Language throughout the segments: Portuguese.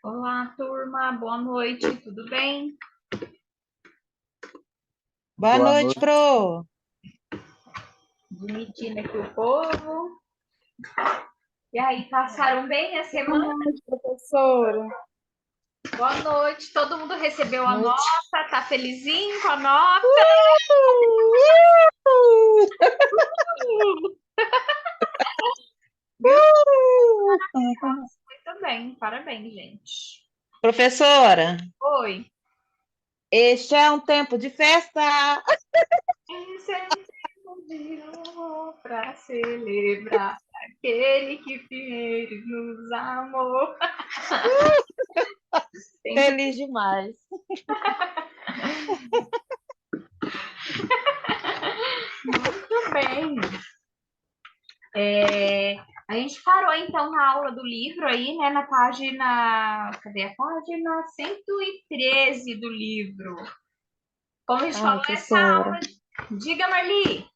Olá, turma, boa noite, tudo bem? Boa Boa noite, noite. Pro. Admitindo aqui o povo. E aí, passaram bem a semana? Noite, professora. Boa noite, todo mundo recebeu a Noite. nota, tá felizinho com a nota? Viu? Muito bem, parabéns, gente. Professora, Oi. este é um tempo de festa. Esse é um tempo de amor pra celebrar aquele que primeiro nos amou. Tem Feliz demais. muito bem. A gente parou então na aula do livro aí, né, na página, cadê a página 113 do livro. Como a gente Ai, falou, essa aula, professora. diga, Marli.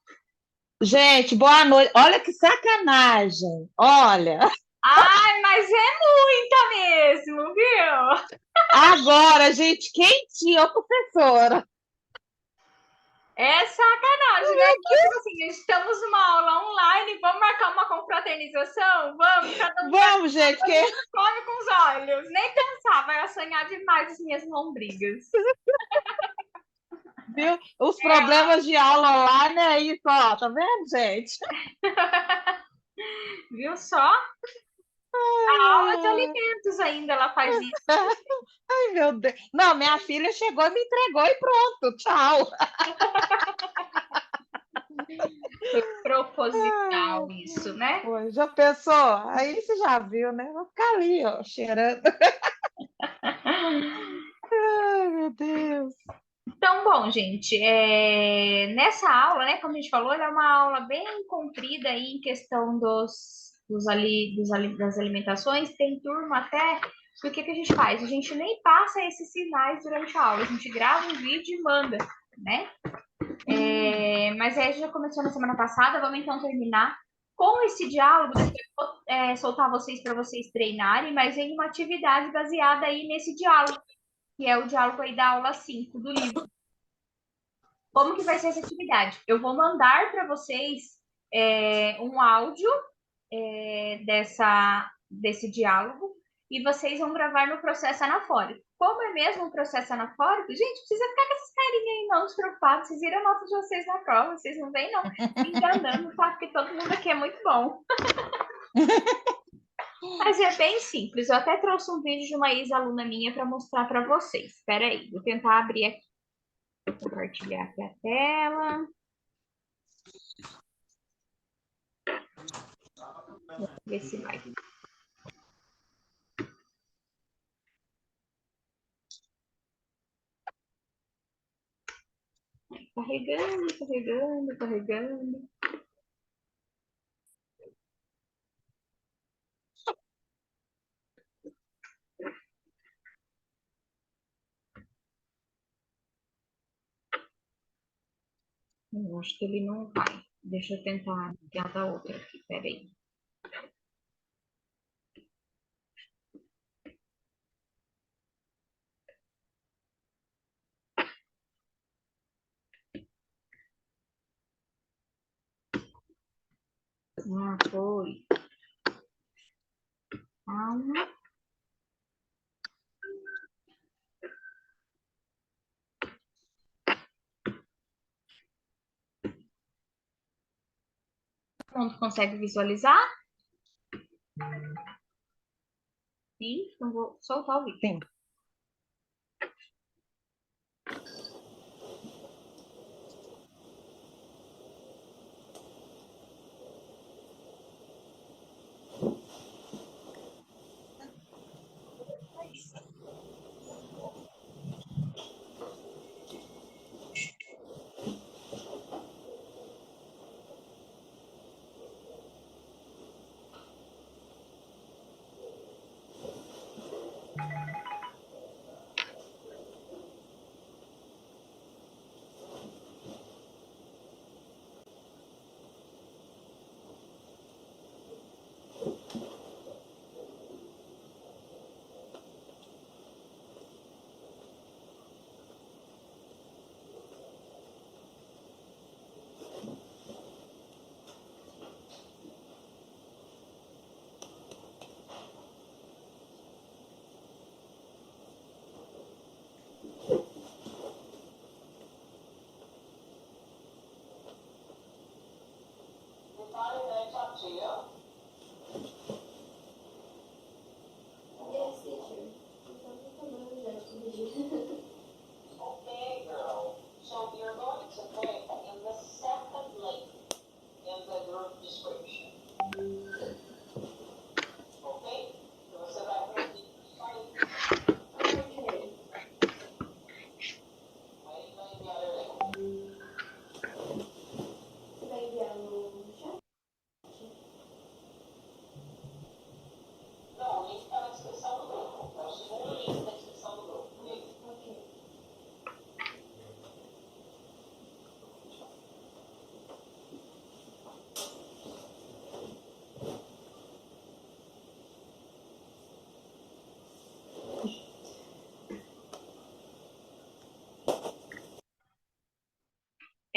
Gente, boa noite. Olha que sacanagem. Olha, Ai, mas é muita mesmo, viu? agora, gente, quentinha, ô, professora. É sacanagem, né? Então, tipo assim, estamos numa aula online, vamos marcar uma confraternização? Vamos, cada um vai, Vamos, gente, que, come com os olhos. Nem pensar, vai assanhar demais as minhas lombrigas. viu? Os problemas de aula online é isso, ó. Tá vendo, gente? Viu só? Aula de alimentos ainda, ela faz isso. Ai, meu Deus. Não, minha filha chegou e me entregou e pronto. Tchau. Foi proposital isso, né? Pô, já pensou? Aí você já viu, né? Vou ficar ali, ó, cheirando. Ai, meu Deus. Então, bom, gente, nessa aula, né, como a gente falou, ela é uma aula bem comprida aí em questão das alimentações. Tem turma até. O que a gente faz? A gente nem passa esses sinais durante a aula, a gente grava um vídeo e manda, né? Mas aí a gente já começou na semana passada, vamos então terminar com esse diálogo, depois eu vou soltar vocês para vocês treinarem, mas em uma atividade baseada aí nesse diálogo, que é o diálogo aí da aula 5 do livro. Como que vai ser essa atividade? Eu vou mandar para vocês um áudio desse diálogo e vocês vão gravar no processo anafórico. Como é mesmo o processo anafórico? Gente, precisa ficar com essas carinhas aí não despreocupados. Vocês viram a nota de vocês na prova, vocês não vêm não me enganando, tá? Porque todo mundo aqui é muito bom. Mas é bem simples. Eu até trouxe um vídeo de uma ex-aluna minha para mostrar para vocês. Espera aí, vou tentar abrir aqui. Vou compartilhar aqui a tela. Vamos ver se vai. Carregando, carregando, carregando. Eu acho que ele não vai. Deixa eu tentar criar da outra aqui, peraí. Ah, foi. Calma. Todo mundo consegue visualizar? Sim, então vou soltar o vídeo. Sim.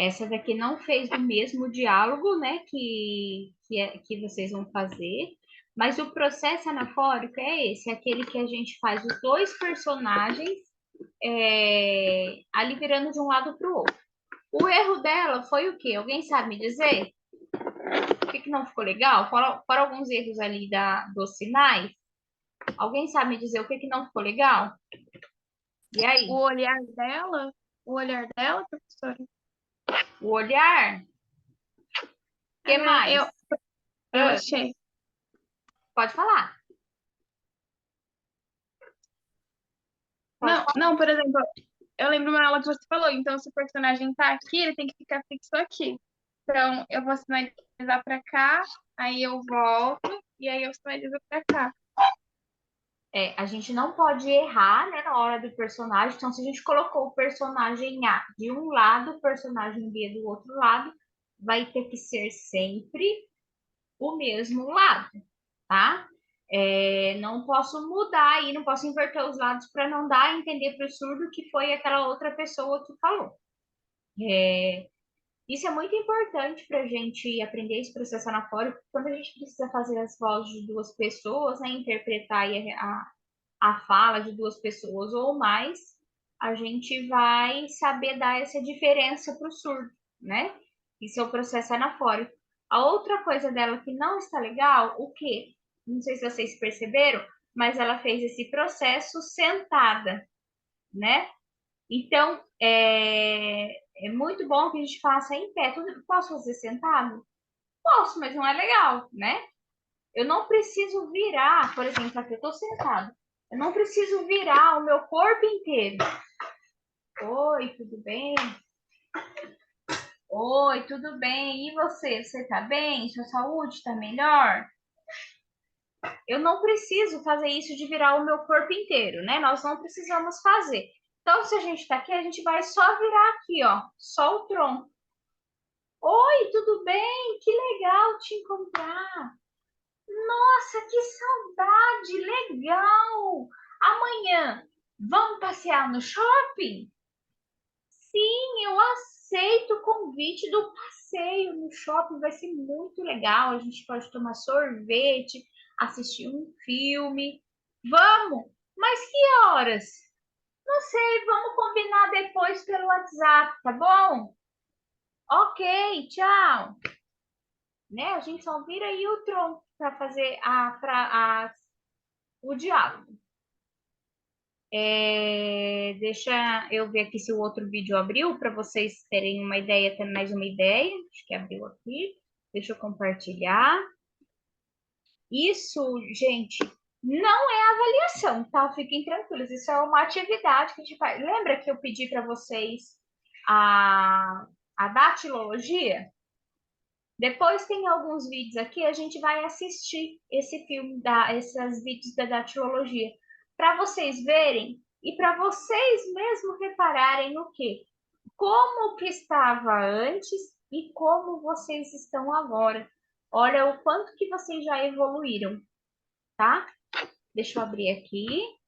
Essa daqui não fez o mesmo diálogo, né, que vocês vão fazer, mas o processo anafórico é esse, é aquele que a gente faz os dois personagens ali virando de um lado para o outro. O erro dela foi o quê? Alguém sabe me dizer? O que não ficou legal? Foram alguns erros ali dos sinais? Alguém sabe me dizer o que não ficou legal? E aí? O olhar dela, professora? O olhar? O que mais? Eu achei. Pode falar. Não, por exemplo, eu lembro uma aula que você falou, então se o personagem tá aqui, ele tem que ficar fixo aqui. Então, eu vou sinalizar pra cá, aí eu volto, e aí eu sinalizo pra cá. A gente não pode errar, né, na hora do personagem. Então, se a gente colocou o personagem A de um lado, o personagem B do outro lado, vai ter que ser sempre o mesmo lado, tá? Não posso mudar aí, não posso inverter os lados para não dar a entender para o surdo que foi aquela outra pessoa que falou. Isso é muito importante para a gente aprender esse processo anafórico, quando a gente precisa fazer as vozes de duas pessoas, né, interpretar a fala de duas pessoas ou mais, a gente vai saber dar essa diferença para o surdo, né? Isso é o processo anafórico. A outra coisa dela que não está legal, o quê? Não sei se vocês perceberam, mas ela fez esse processo sentada, né? Então, é muito bom que a gente faça em pé. Posso fazer sentado? Posso, mas não é legal, né? Eu não preciso virar, por exemplo, aqui eu estou sentado. Eu não preciso virar o meu corpo inteiro. Oi, tudo bem? Oi, tudo bem? E você? Você tá bem? Sua saúde tá melhor? Eu não preciso fazer isso de virar o meu corpo inteiro, né? Nós não precisamos fazer. Então, se a gente tá aqui, a gente vai só virar aqui, ó, só o tronco. Oi, tudo bem? Que legal te encontrar. Nossa, que saudade! Legal! Amanhã vamos passear no shopping? Sim, eu aceito o convite do passeio no shopping, vai ser muito legal. A gente pode tomar sorvete, assistir um filme. Vamos! Mas que horas? Não sei, vamos combinar depois pelo WhatsApp, tá bom? Ok, tchau. Né? A gente só vira aí o tronco para fazer o diálogo. Deixa eu ver aqui se o outro vídeo abriu, para vocês terem uma ideia, ter mais uma ideia. Acho que abriu aqui. Deixa eu compartilhar. Isso, gente, não é avaliação, tá? Fiquem tranquilos. Isso é uma atividade que a gente faz. Lembra que eu pedi para vocês a datilologia? Depois tem alguns vídeos aqui, a gente vai assistir esse filme, esses vídeos da datilologia, para vocês verem e para vocês mesmo repararem no que? Como que estava antes e como vocês estão agora. Olha o quanto que vocês já evoluíram, tá? Deixa eu abrir aqui.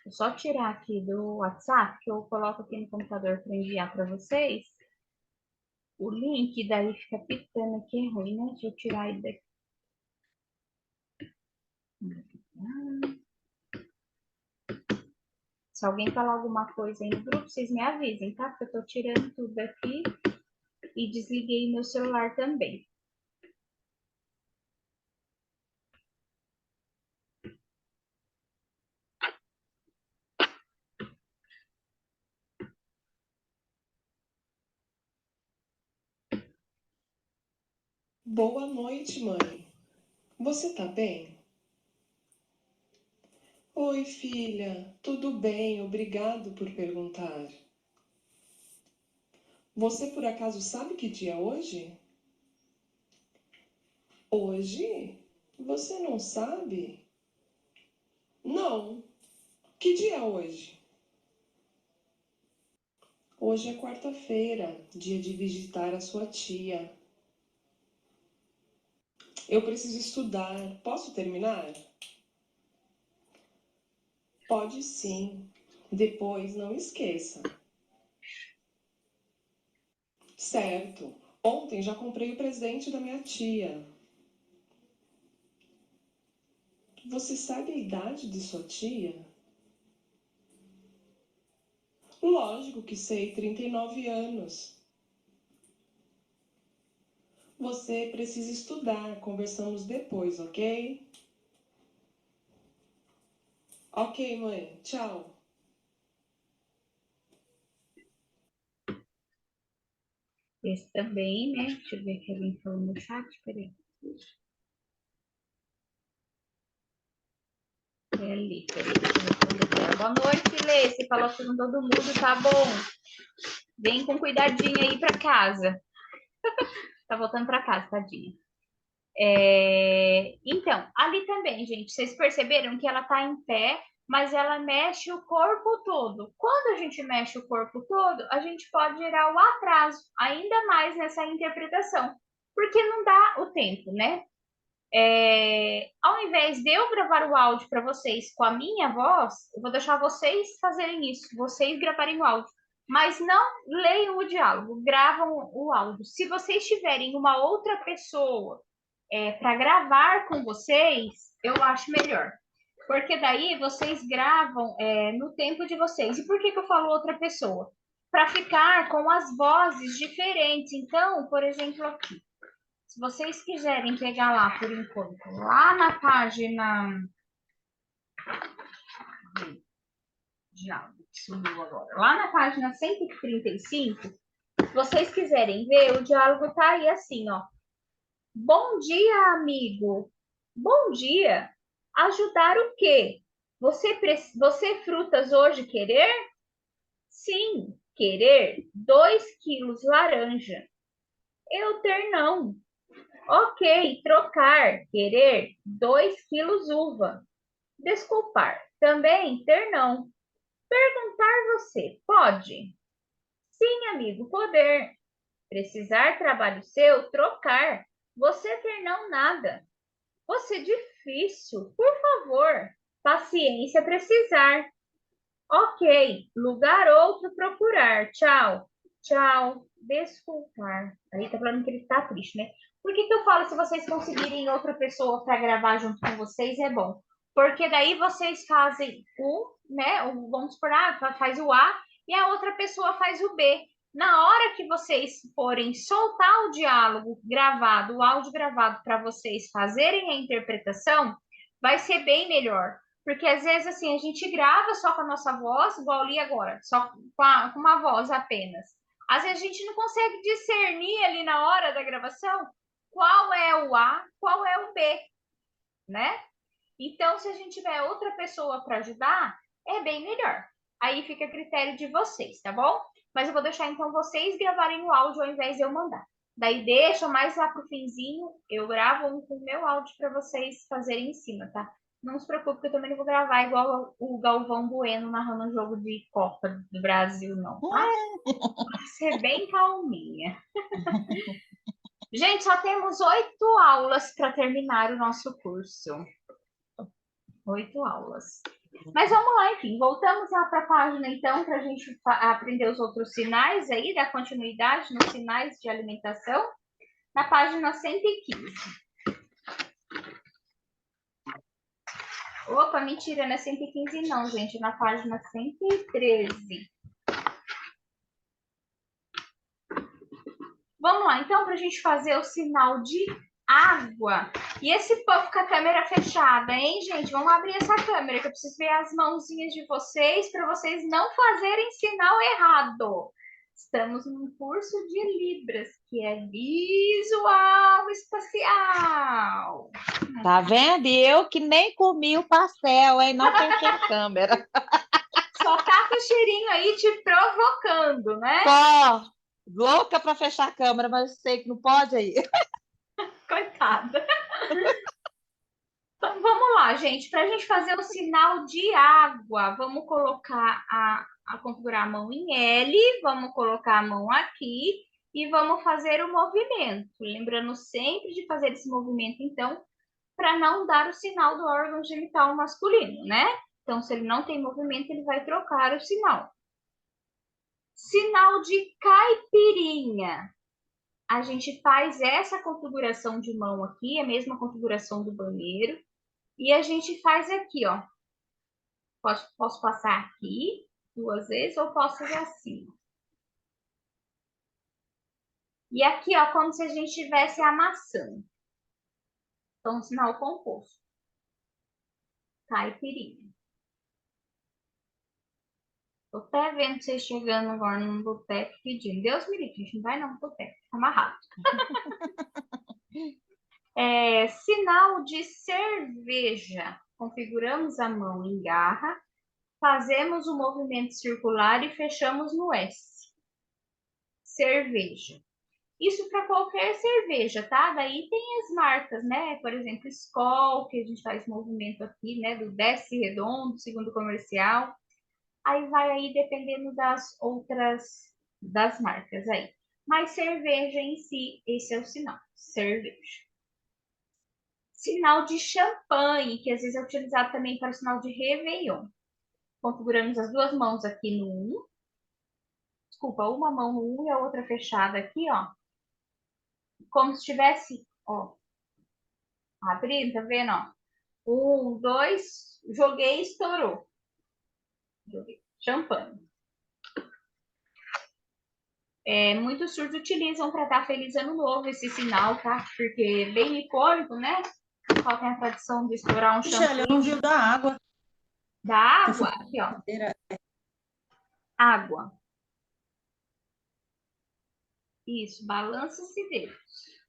Vou só tirar aqui do WhatsApp, que eu coloco aqui no computador para enviar para vocês. O link, daí fica pitando aqui, é ruim, né? Deixa eu tirar ele daqui. Se alguém falar alguma coisa aí no grupo, vocês me avisem, tá? Porque eu tô tirando tudo aqui e desliguei meu celular também. Boa noite, mãe. Você tá bem? Oi, filha. Tudo bem? Obrigado por perguntar. Você por acaso sabe que dia é hoje? Hoje? Você não sabe? Não. Que dia é hoje? Hoje é quarta-feira, dia de visitar a sua tia. Eu preciso estudar. Posso terminar? Pode sim. Depois não esqueça. Certo. Ontem já comprei o presente da minha tia. Você sabe a idade de sua tia? Lógico que sei, 39 anos. Você precisa estudar. Conversamos depois, ok? Ok, mãe. Tchau. Esse também, né? Deixa eu ver aqui alguém falou no chat, peraí. É ali, peraí, deixa eu responder ela. Boa noite, Lê. Você falou com todo mundo, tá bom? Vem com cuidadinho aí pra casa. Tá voltando pra casa, tadinha. Então, ali também, gente, vocês perceberam que ela tá em pé, mas ela mexe o corpo todo. Quando a gente mexe o corpo todo, a gente pode gerar o atraso, ainda mais nessa interpretação, porque não dá o tempo, né? Ao invés de eu gravar o áudio para vocês com a minha voz, eu vou deixar vocês fazerem isso, vocês gravarem o áudio. Mas não leiam o diálogo, gravam o áudio. Se vocês tiverem uma outra pessoa para gravar com vocês, eu acho melhor. Porque daí vocês gravam no tempo de vocês. E por que eu falo outra pessoa? Para ficar com as vozes diferentes. Então, por exemplo, aqui. Se vocês quiserem pegar lá, por enquanto, lá na página... Diálogo, que sumiu agora. Lá na página 135, se vocês quiserem ver, o diálogo tá aí assim, ó. Bom dia, amigo. Bom dia. Ajudar o quê? Você frutas hoje querer? Sim, querer 2 quilos laranja. Eu ter não. Ok, trocar, querer 2 quilos uva. Desculpar, também ter não. Perguntar você, pode? Sim, amigo, poder. Precisar trabalho seu, trocar. Você ter não nada. Você difícil, por favor. Paciência, precisar. Ok, lugar outro procurar. Tchau. Tchau. Desculpar. Aí tá falando que ele tá triste, né? Por que eu falo se vocês conseguirem outra pessoa para gravar junto com vocês é bom? Porque daí vocês fazem né? Vamos supor, faz o A e a outra pessoa faz o B. Na hora que vocês forem soltar o diálogo gravado, o áudio gravado para vocês fazerem a interpretação, vai ser bem melhor. Porque às vezes assim, a gente grava só com a nossa voz, igual ali agora, só com uma voz apenas. Às vezes a gente não consegue discernir ali na hora da gravação qual é o A, qual é o B, né? Então, se a gente tiver outra pessoa para ajudar, é bem melhor. Aí fica a critério de vocês, tá bom? Mas eu vou deixar então vocês gravarem o áudio ao invés de eu mandar. Daí deixa mais lá pro finzinho, eu gravo um com o meu áudio para vocês fazerem em cima, tá? Não se preocupe que eu também não vou gravar igual o Galvão Bueno narrando um jogo de Copa do Brasil, não, tá? Vai ser bem calminha. Gente, só temos 8 aulas para terminar o nosso curso. 8 aulas. Mas vamos lá, enfim, voltamos lá para a página, então, para a gente aprender os outros sinais aí, da continuidade nos sinais de alimentação, na página 115. Opa, mentira, não é 115 não, gente, na página 113. Vamos lá, então, para a gente fazer o sinal de água. E esse povo com a câmera fechada, hein, gente? Vamos abrir essa câmera, que eu preciso ver as mãozinhas de vocês, para vocês não fazerem sinal errado. Estamos num curso de Libras, que é visual espacial. Tá vendo? E eu que nem comi o pastel, hein? Não fechei a câmera. Só tá com o cheirinho aí te provocando, né? Tô louca para fechar a câmera, mas sei que não pode aí. Coitada. Então, vamos lá, gente. Para a gente fazer o sinal de água, vamos colocar a configurar a mão em L, vamos colocar a mão aqui e vamos fazer o movimento. Lembrando sempre de fazer esse movimento, então, para não dar o sinal do órgão genital masculino, né? Então, se ele não tem movimento, ele vai trocar o sinal. Sinal de caipirinha. A gente faz essa configuração de mão aqui, a mesma configuração do banheiro. E a gente faz aqui, ó. Posso passar aqui 2 vezes ou posso fazer assim. E aqui, ó, como se a gente estivesse amassando. Então, sinal composto. Caipirinha. Tô até vendo vocês chegando agora no boteco pedindo. Deus me livre, a gente não vai não no boteco, tá amarrado. Sinal de cerveja. Configuramos a mão em garra, fazemos o movimento circular e fechamos no S. Cerveja. Isso para qualquer cerveja, tá? Daí tem as marcas, né? Por exemplo, Skol, que a gente faz movimento aqui, né? Do Desce Redondo, segundo comercial. Aí vai aí dependendo das outras, das marcas aí. Mas cerveja em si, esse é o sinal. Cerveja. Sinal de champanhe, que às vezes é utilizado também para o sinal de Réveillon. Configuramos as 2 mãos aqui no 1. Desculpa, uma mão no 1 e a outra fechada aqui, ó. Como se tivesse, ó, abrindo, tá vendo, ó? 1, 2, joguei, estourou. Joguei. Champanhe. Muitos surdos utilizam para dar Feliz Ano Novo esse sinal, tá? Porque é bem icônico, né? Qual tem a tradição de estourar um Michele, eu champanhe? não viu da água. Da água? Aqui, ó. Água. Isso, balança-se dedos.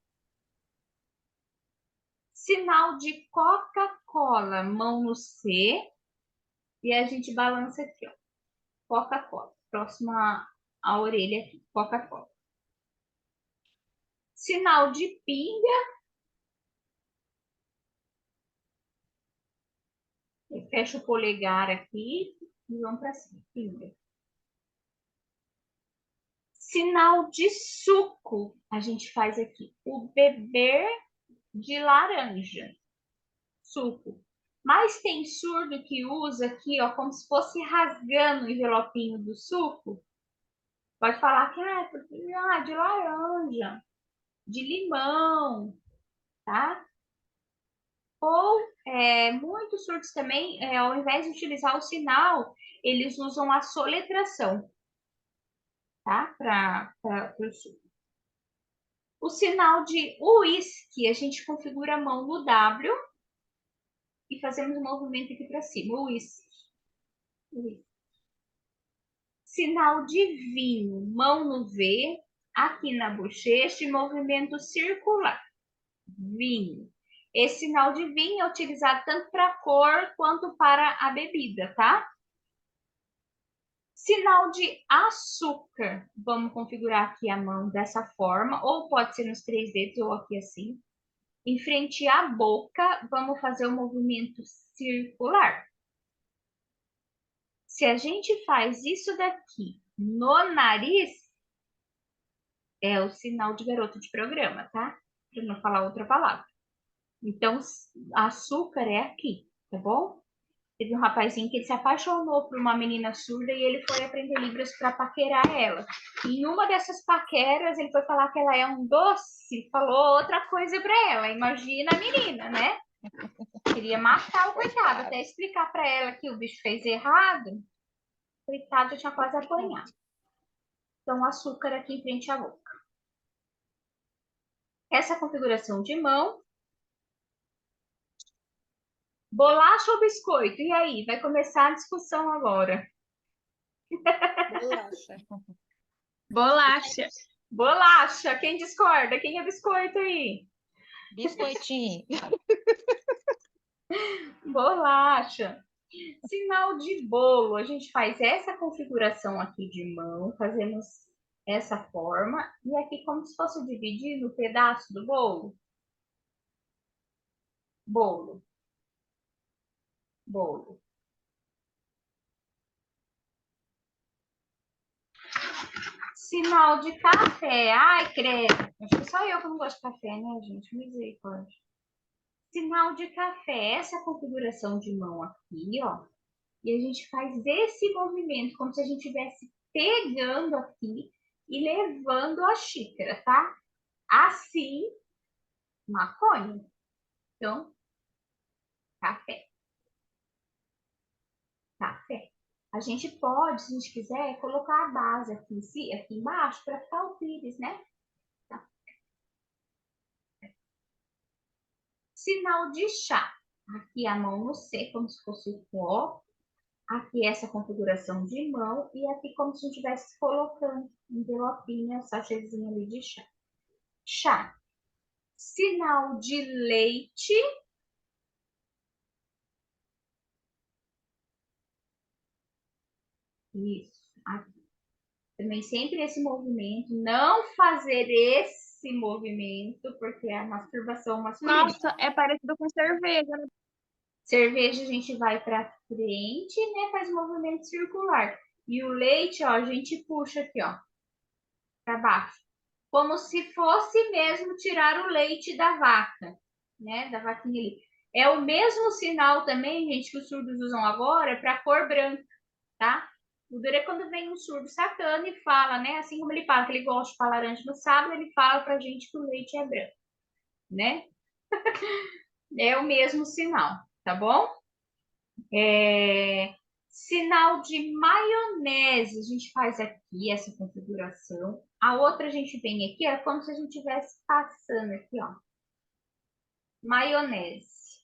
Sinal de Coca-Cola, mão no C. E a gente balança aqui, ó. Coca-Cola. Próxima à orelha aqui. Coca-Cola. Sinal de pinga. Fecha o polegar aqui e vamos para cima. Pinga. Sinal de suco. A gente faz aqui. O beber de laranja. Suco. Mas tem surdo que usa aqui, ó, como se fosse rasgando o envelopinho do suco. Pode falar que de laranja, de limão, tá? Ou muitos surdos também, ao invés de utilizar o sinal, eles usam a soletração, tá? Para o surdo. O sinal de uísque, a gente configura a mão no W e fazemos um movimento aqui para cima. Uísque. Sinal de vinho, mão no V, aqui na bochecha e movimento circular. Vinho. Esse sinal de vinho é utilizado tanto para a cor quanto para a bebida, tá? Sinal de açúcar. Vamos configurar aqui a mão dessa forma, ou pode ser nos 3 dedos, ou aqui assim. Em frente à boca, vamos fazer o movimento circular. Se a gente faz isso daqui no nariz, é o sinal de garoto de programa, tá? Para não falar outra palavra. Então, açúcar é aqui, tá bom? Teve um rapazinho que ele se apaixonou por uma menina surda e ele foi aprender Libras para paquerar ela. E em uma dessas paqueras, ele foi falar que ela é um doce, falou outra coisa para ela. Imagina a menina, né? Queria matar o coitado, até explicar para ela que o bicho fez errado. Coitado, já tinha quase apanhado. Então, açúcar aqui em frente à boca. Essa configuração de mão. Bolacha ou biscoito? E aí? Vai começar a discussão agora. Bolacha. Bolacha. Bolacha. Quem discorda? Quem é biscoito aí? Biscoitinho. Bolacha. Sinal de bolo. A gente faz essa configuração aqui de mão. Fazemos essa forma. E aqui como se fosse dividir no pedaço do bolo. Bolo. Bolo. Sinal de café. Ai, credo. Acho que só eu que não gosto de café, né, gente? Misericórdia. Sinal de café. Essa configuração de mão aqui, ó. E a gente faz esse movimento, como se a gente estivesse pegando aqui e levando a xícara, tá? Assim, maconha. Então, café. Café. A gente pode, se a gente quiser, colocar a base aqui, aqui embaixo para ficar o pires, né? Tá. Sinal de chá. Aqui a mão no C, como se fosse o O. Aqui essa configuração de mão. E aqui como se a gente estivesse colocando envelopinha, sachêzinho ali de chá. Chá. Sinal de leite. Isso. Aqui. Também sempre esse movimento. Não fazer esse movimento, porque é a masturbação masculina. Nossa, é parecido com cerveja, né? Cerveja a gente vai para frente, né? Faz movimento circular. E o leite, ó, a gente puxa aqui, ó, para baixo. Como se fosse mesmo tirar o leite da vaca, né? Da vaquinha ali. É o mesmo sinal também, gente, que os surdos usam agora para cor branca, tá? O duro é quando vem um surdo sacana e fala, né? Assim como ele fala que ele gosta de falar laranja no sábado, ele fala pra gente que o leite é branco, né? É o mesmo sinal, tá bom? Sinal de maionese, a gente faz aqui essa configuração. A outra a gente vem aqui, é como se a gente estivesse passando aqui, ó. Maionese.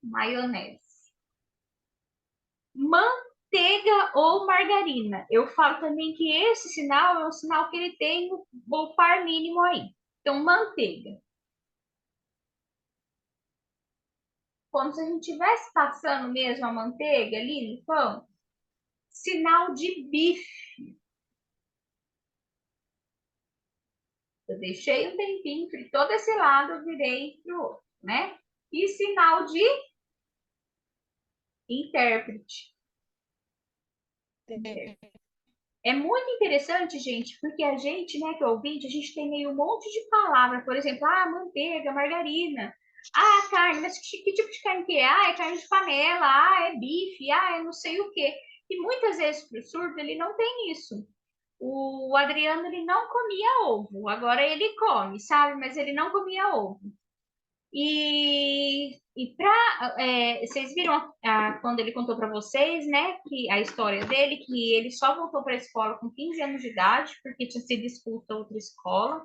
Maionese. Manteiga ou margarina. Eu falo também que esse sinal é um sinal que ele tem o par mínimo aí. Então, manteiga. Como se a gente estivesse passando mesmo a manteiga ali no pão. Sinal de bife. Eu deixei um tempinho de todo esse lado, eu virei para o outro, né? E sinal de intérprete. É muito interessante, gente, porque a gente, né, que é ouvinte, a gente tem meio um monte de palavras, por exemplo, manteiga, margarina, carne, mas que tipo de carne que é? É carne de panela, é bife, é não sei o quê. E muitas vezes para o surdo ele não tem isso. O Adriano, ele não comia ovo, agora ele come, sabe? Mas ele não comia ovo. Vocês viram quando ele contou para vocês, né, que a história dele, que ele só voltou para a escola com 15 anos de idade, porque tinha sido expulso da outra escola.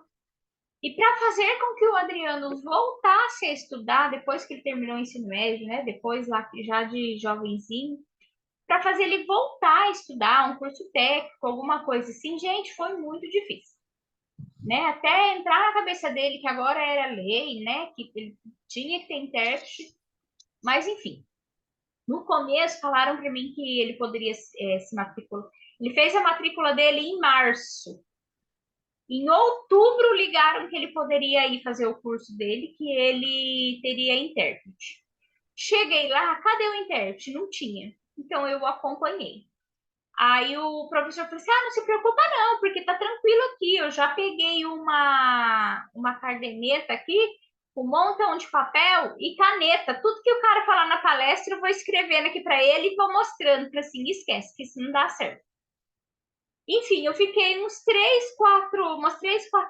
E para fazer com que o Adriano voltasse a estudar, depois que ele terminou o ensino médio, né, depois lá já de jovenzinho, para fazer ele voltar a estudar um curso técnico, alguma coisa assim, gente, foi muito difícil. Né? Até entrar na cabeça dele que agora era lei, né? Que ele tinha que ter intérprete. Mas, enfim. No começo, falaram para mim que ele poderia se matricular. Ele fez a matrícula dele em março. Em outubro, ligaram que ele poderia ir fazer o curso dele, que ele teria intérprete. Cheguei lá, cadê o intérprete? Não tinha. Então, eu acompanhei. Aí o professor falou assim, não se preocupa não, porque tá tranquilo aqui, eu já peguei uma caderneta aqui, um montão de papel e caneta, tudo que o cara falar na palestra eu vou escrevendo aqui para ele e vou mostrando, para assim, esquece, que isso não dá certo. Enfim, eu fiquei umas 3, 4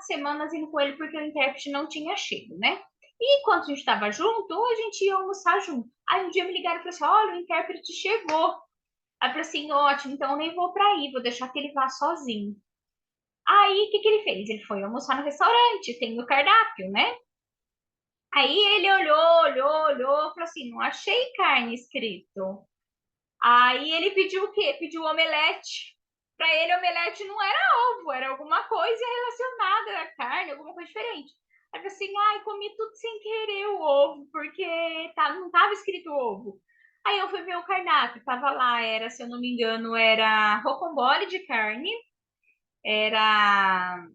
semanas indo com ele, porque o intérprete não tinha chego, né? E enquanto a gente estava junto, a gente ia almoçar junto. Aí um dia me ligaram e falaram assim, olha, o intérprete chegou. Aí eu falei assim, ótimo, então eu nem vou para aí, vou deixar que ele vá sozinho. Aí, o que ele fez? Ele foi almoçar no restaurante, tem no cardápio, né? Aí ele olhou, falou assim, não achei carne escrito. Aí ele pediu o quê? Pediu omelete. Para ele, omelete não era ovo, era alguma coisa relacionada à carne, alguma coisa diferente. Aí eu falei assim, comi tudo sem querer o ovo, porque não estava escrito ovo. Aí eu fui ver o cardápio, tava lá, se eu não me engano, era rocambole de carne, era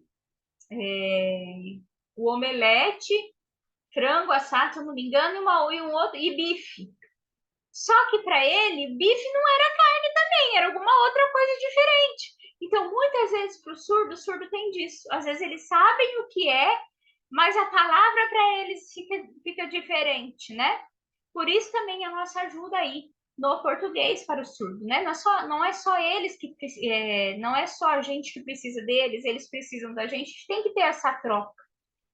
o omelete, frango assado, se eu não me engano, e um outro, e bife. Só que para ele, bife não era carne também, era alguma outra coisa diferente. Então, muitas muitas vezes para o surdo tem disso. Às vezes eles sabem o que é, mas a palavra para eles fica diferente, né? Por isso também a nossa ajuda aí no português para o surdo, né? Não é só eles que não é só a gente que precisa deles, eles precisam da gente. A gente tem que ter essa troca,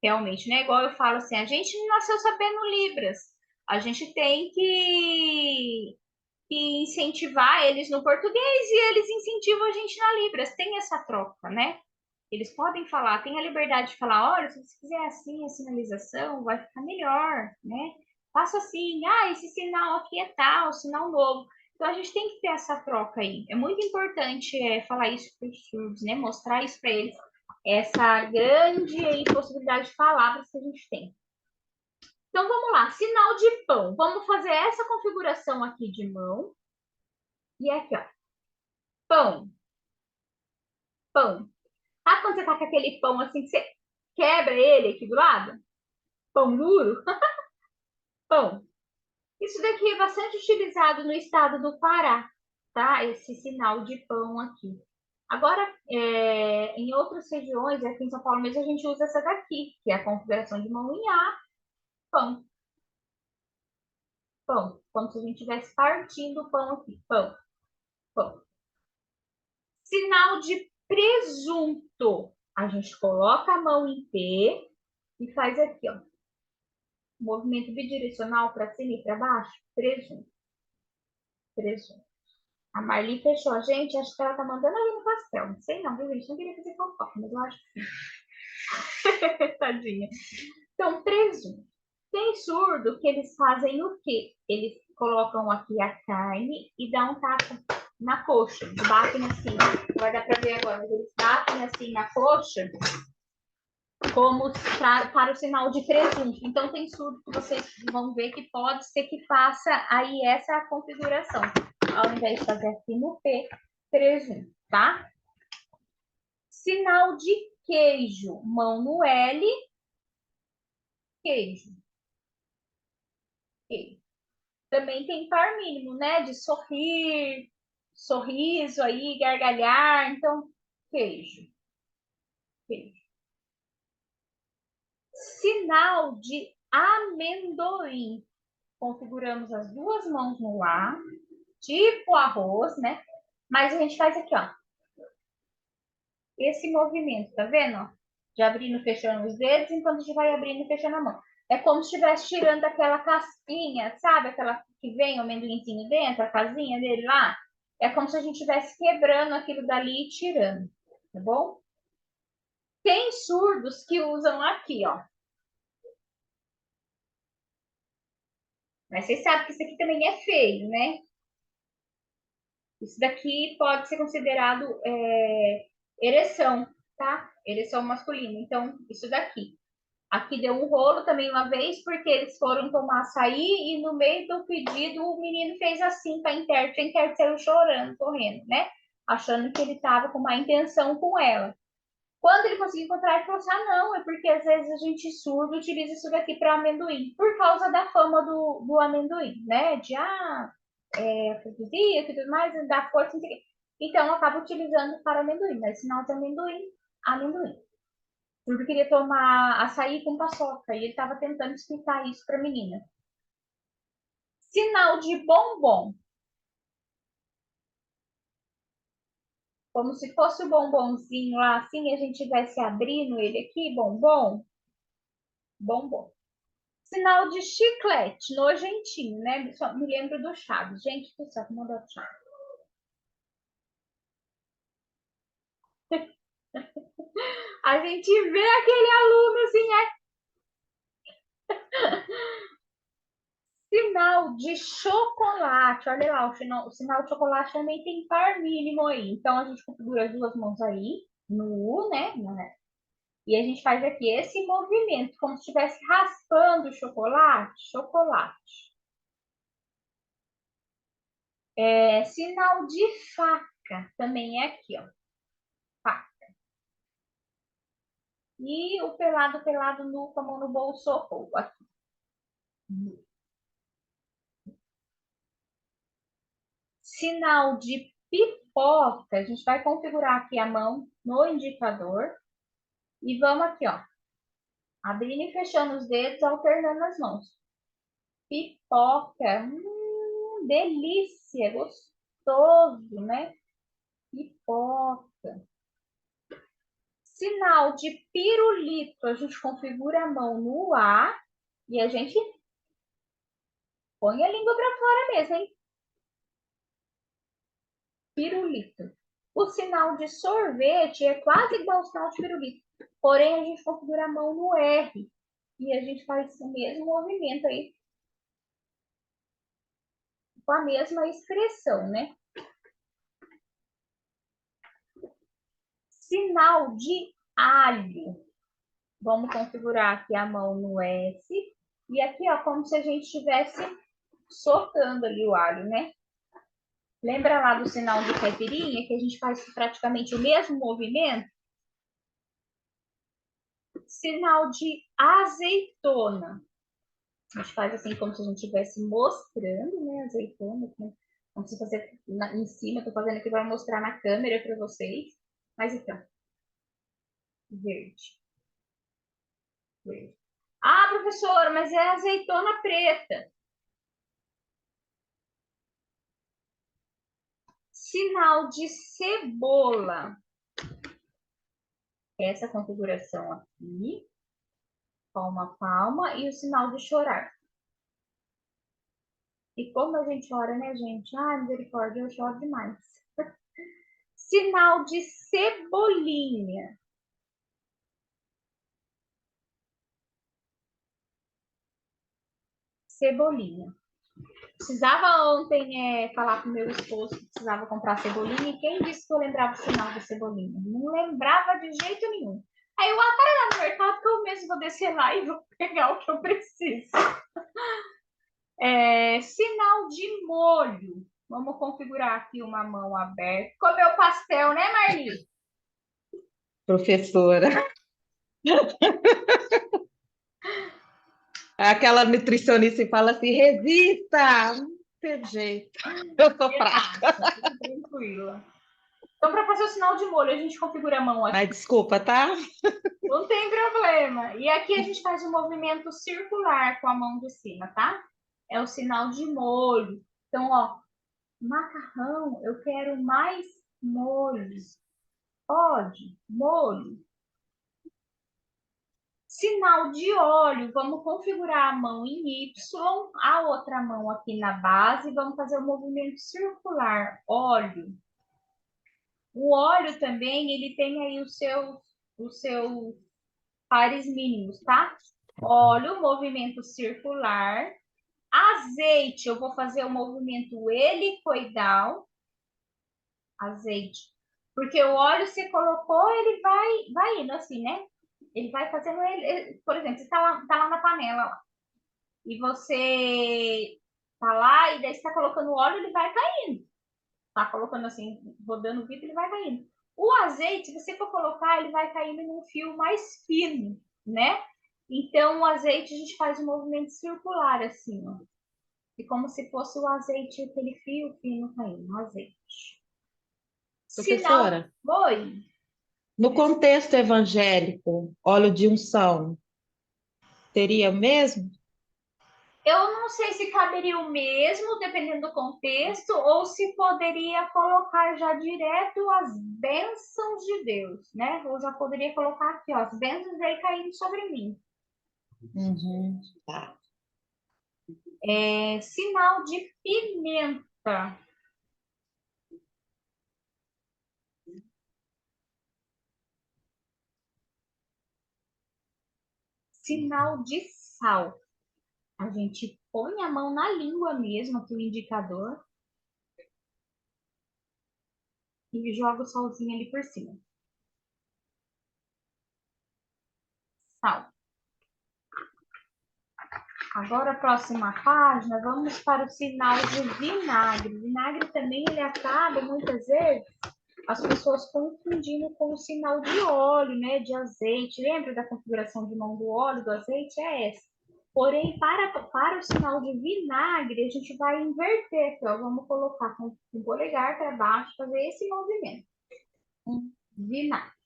realmente, né? Igual eu falo assim, a gente não nasceu sabendo Libras, a gente tem que incentivar eles no português e eles incentivam a gente na Libras. Tem essa troca, né? Eles podem falar, tem a liberdade de falar, olha, se você quiser assim a sinalização, vai ficar melhor, né? Faça assim, esse sinal aqui é tal, sinal novo. Então a gente tem que ter essa troca aí. É muito importante falar isso para os surdos, né? Mostrar isso para eles, essa grande aí, possibilidade de palavras que a gente tem. Então vamos lá, sinal de pão. Vamos fazer essa configuração aqui de mão. E aqui, ó. Pão. Pão. Sabe quando você tá com aquele pão assim que você quebra ele aqui do lado? Pão duro? Pão. Isso daqui é bastante utilizado no estado do Pará, tá? Esse sinal de pão aqui. Agora, em outras regiões, aqui em São Paulo mesmo, a gente usa essa daqui, que é a configuração de mão em A, pão. Pão. Como se a gente estivesse partindo o pão aqui. Pão. Pão. Sinal de presunto. A gente coloca a mão em P e faz aqui, ó. Movimento bidirecional para cima e para baixo. Presunto. Presunto. A Marli fechou a gente. Acho que ela tá mandando ali no pastel. Não sei não, viu, gente? Não queria fazer fofoca, mas eu acho que sim. Tadinha. Então, presunto. Tem surdo que eles fazem o quê? Eles colocam aqui a carne e dão um tapa na coxa. Batem assim. Não vai dar para ver agora, mas eles batem assim na coxa como para o sinal de presunto. Então, tem surdo que vocês vão ver que pode ser que faça aí essa configuração. Ao invés de fazer aqui no P, presunto, tá? Sinal de queijo. Mão no L, queijo. Queijo. Também tem par mínimo, né? De sorrir, sorriso aí, gargalhar. Então, queijo. Queijo. Sinal de amendoim. Configuramos as duas mãos no ar, tipo arroz, né? Mas a gente faz aqui, ó. Esse movimento, tá vendo? De abrindo e fechando os dedos, enquanto a gente vai abrindo e fechando a mão. É como se estivesse tirando aquela casquinha, sabe? Aquela que vem o amendoinzinho dentro, a casinha dele lá. É como se a gente estivesse quebrando aquilo dali e tirando, tá bom? Tem surdos que usam aqui, ó. Mas vocês sabem que isso aqui também é feio, né? Isso daqui pode ser considerado ereção, tá? Ereção masculina. Então, isso daqui. Aqui deu um rolo também uma vez, porque eles foram tomar açaí e no meio do pedido o menino fez assim para a intérprete saiu chorando, correndo, né? Achando que ele estava com má intenção com ela. Quando ele conseguiu encontrar, ele falou assim: não, é porque às vezes a gente surdo utiliza isso daqui para amendoim, por causa da fama do amendoim, né? De afrodisíaco e tudo mais, dá força, não sei o quê. Então, acaba utilizando para amendoim, mas sinal de amendoim, amendoim. Porque queria tomar açaí com paçoca e ele estava tentando explicar isso para a menina. Sinal de bombom. Como se fosse o bombonzinho lá, assim, a gente estivesse abrindo ele aqui, bombom. Bombom. Sinal de chiclete, nojentinho, né? Só me lembro do Chaves. Gente do céu, como é o Chaves? A gente vê aquele aluno assim, sinal de chocolate. Olha lá, o sinal de chocolate também tem par mínimo aí. Então, a gente configura as duas mãos aí, no U, né? E a gente faz aqui esse movimento, como se estivesse raspando o chocolate. Chocolate. Sinal de faca. Também é aqui, ó. Faca. E o pelado nu, com a mão no bolso, aqui. Sinal de pipoca, a gente vai configurar aqui a mão no indicador e vamos aqui, ó, abrindo e fechando os dedos, alternando as mãos. Pipoca, delícia, gostoso, né? Pipoca. Sinal de pirulito, a gente configura a mão no ar e a gente põe a língua para fora mesmo, hein? Pirulito. O sinal de sorvete é quase igual ao sinal de pirulito, porém a gente configura a mão no R e a gente faz o mesmo movimento aí, com a mesma expressão, né? Sinal de alho. Vamos configurar aqui a mão no S. E aqui, ó, como se a gente estivesse socando ali o alho, né? Lembra lá do sinal de caipirinha, que a gente faz praticamente o mesmo movimento? Sinal de azeitona. A gente faz assim, como se a gente estivesse mostrando, né, azeitona. Né? Como se fosse em cima, tô fazendo aqui para mostrar na câmera para vocês. Mas então, verde. Verde. Ah, professora, mas é azeitona preta. Sinal de cebola. Essa configuração aqui. Palma, palma. E o sinal de chorar. E como a gente ora, né, gente? Ai, misericórdia, eu choro demais. Sinal de cebolinha. Cebolinha. Precisava ontem falar com meu esposo que precisava comprar cebolinha. E quem disse que eu lembrava o sinal de cebolinha? Não lembrava de jeito nenhum. Aí eu, vai lá no mercado que eu mesmo vou descer lá e vou pegar o que eu preciso. Sinal de molho. Vamos configurar aqui uma mão aberta. Comeu pastel, né, Marli? Professora. Aquela nutricionista que fala assim, resista! Não tem jeito. Eu sou fraca. Tranquila. Então, para fazer o sinal de molho, a gente configura a mão aqui. Mas desculpa, tá? Não tem problema. E aqui a gente faz um movimento circular com a mão de cima, tá? É o sinal de molho. Então, ó, macarrão, eu quero mais molhos. Pode, molho. Sinal de óleo, vamos configurar a mão em Y, a outra mão aqui na base, vamos fazer o movimento circular, óleo. O óleo também, ele tem aí os seus pares mínimos, tá? Óleo, movimento circular. Azeite, eu vou fazer o movimento helicoidal. Azeite. Porque o óleo você colocou, ele vai indo assim, né? Ele vai fazendo, por exemplo, você tá lá na panela, ó, e você tá lá, e daí você tá colocando óleo, ele vai caindo. Tá colocando assim, rodando o vidro, ele vai caindo. O azeite, se você for colocar, ele vai caindo num fio mais fino, né? Então, o azeite, a gente faz um movimento circular, assim, ó. E como se fosse o azeite, aquele fio fino caindo, o azeite. Sinal. Professora, Oi. no contexto evangélico, óleo de unção, seria o mesmo? Eu não sei se caberia o mesmo, dependendo do contexto, ou se poderia colocar já direto as bênçãos de Deus, né? Eu já poderia colocar aqui, ó, as bênçãos aí caindo sobre mim. Uhum, tá. Sinal de pimenta. Sinal de sal. A gente põe a mão na língua mesmo, aqui o indicador, e joga o salzinho ali por cima. Sal. Agora, a próxima página, vamos para o sinal de vinagre. O vinagre também, ele acaba, muitas vezes, as pessoas confundindo com o sinal de óleo, né, de azeite. Lembra da configuração de mão do óleo, do azeite? É essa. Porém, para o sinal de vinagre, a gente vai inverter aqui, ó. Vamos colocar com o polegar para baixo, fazer esse movimento. Vinagre.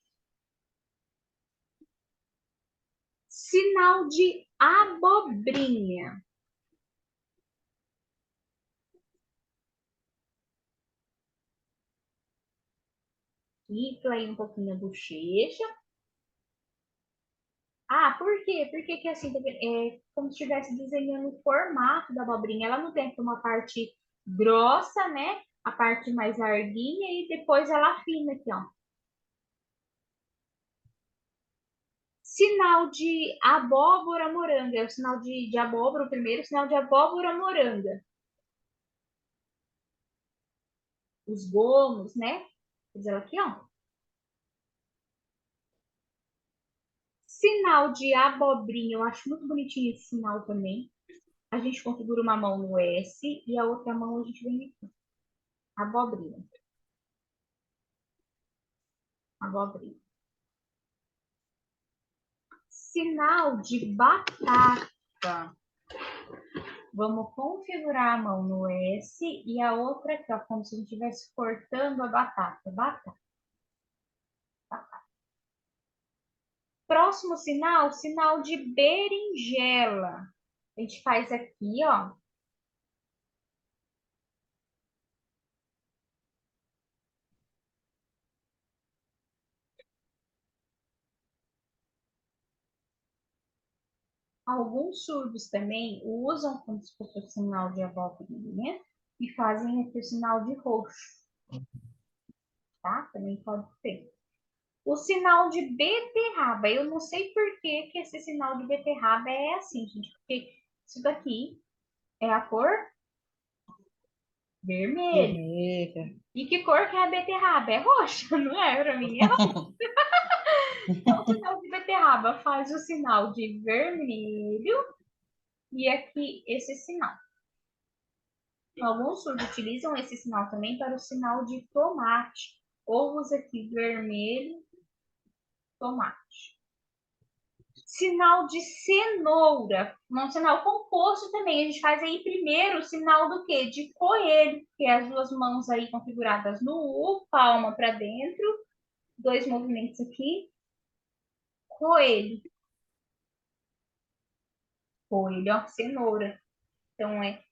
Sinal de abobrinha. Infla aí um pouquinho a bochecha. Ah, por quê? Por que que é assim? É como se estivesse desenhando o formato da abobrinha. Ela não tem aqui uma parte grossa, né? A parte mais larguinha e depois ela afina aqui, ó. Sinal de abóbora moranga. É o sinal de abóbora, o primeiro sinal de abóbora moranga. Os gomos, né? Diz ela aqui, ó. Sinal de abobrinha. Eu acho muito bonitinho esse sinal também. A gente configura uma mão no S e a outra mão a gente vem aqui. Abobrinha. Abobrinha. Sinal de batata. Vamos configurar a mão no S e a outra aqui, ó, como se a gente estivesse cortando a batata. Batata. Batata. Próximo sinal, sinal de berinjela. A gente faz aqui, ó. Alguns surdos também usam como se fosse o sinal de abobrinha e fazem aqui o sinal de roxo, tá? Também pode ser. O sinal de beterraba, eu não sei por que que esse sinal de beterraba é assim, gente, porque isso daqui é a cor vermelha. Vermelha. E que cor que é a beterraba? É roxa, não é? Para mim é roxa. Então, o sinal de beterraba faz o sinal de vermelho e aqui esse sinal. Alguns surdos utilizam esse sinal também para o sinal de tomate. Ou usa aqui vermelho, tomate. Sinal de cenoura. Um sinal composto também. A gente faz aí primeiro o sinal do quê? De coelho, que é as duas mãos aí configuradas no U, palma para dentro. Dois movimentos aqui. Coelho. Coelho, ó, cenoura. Então é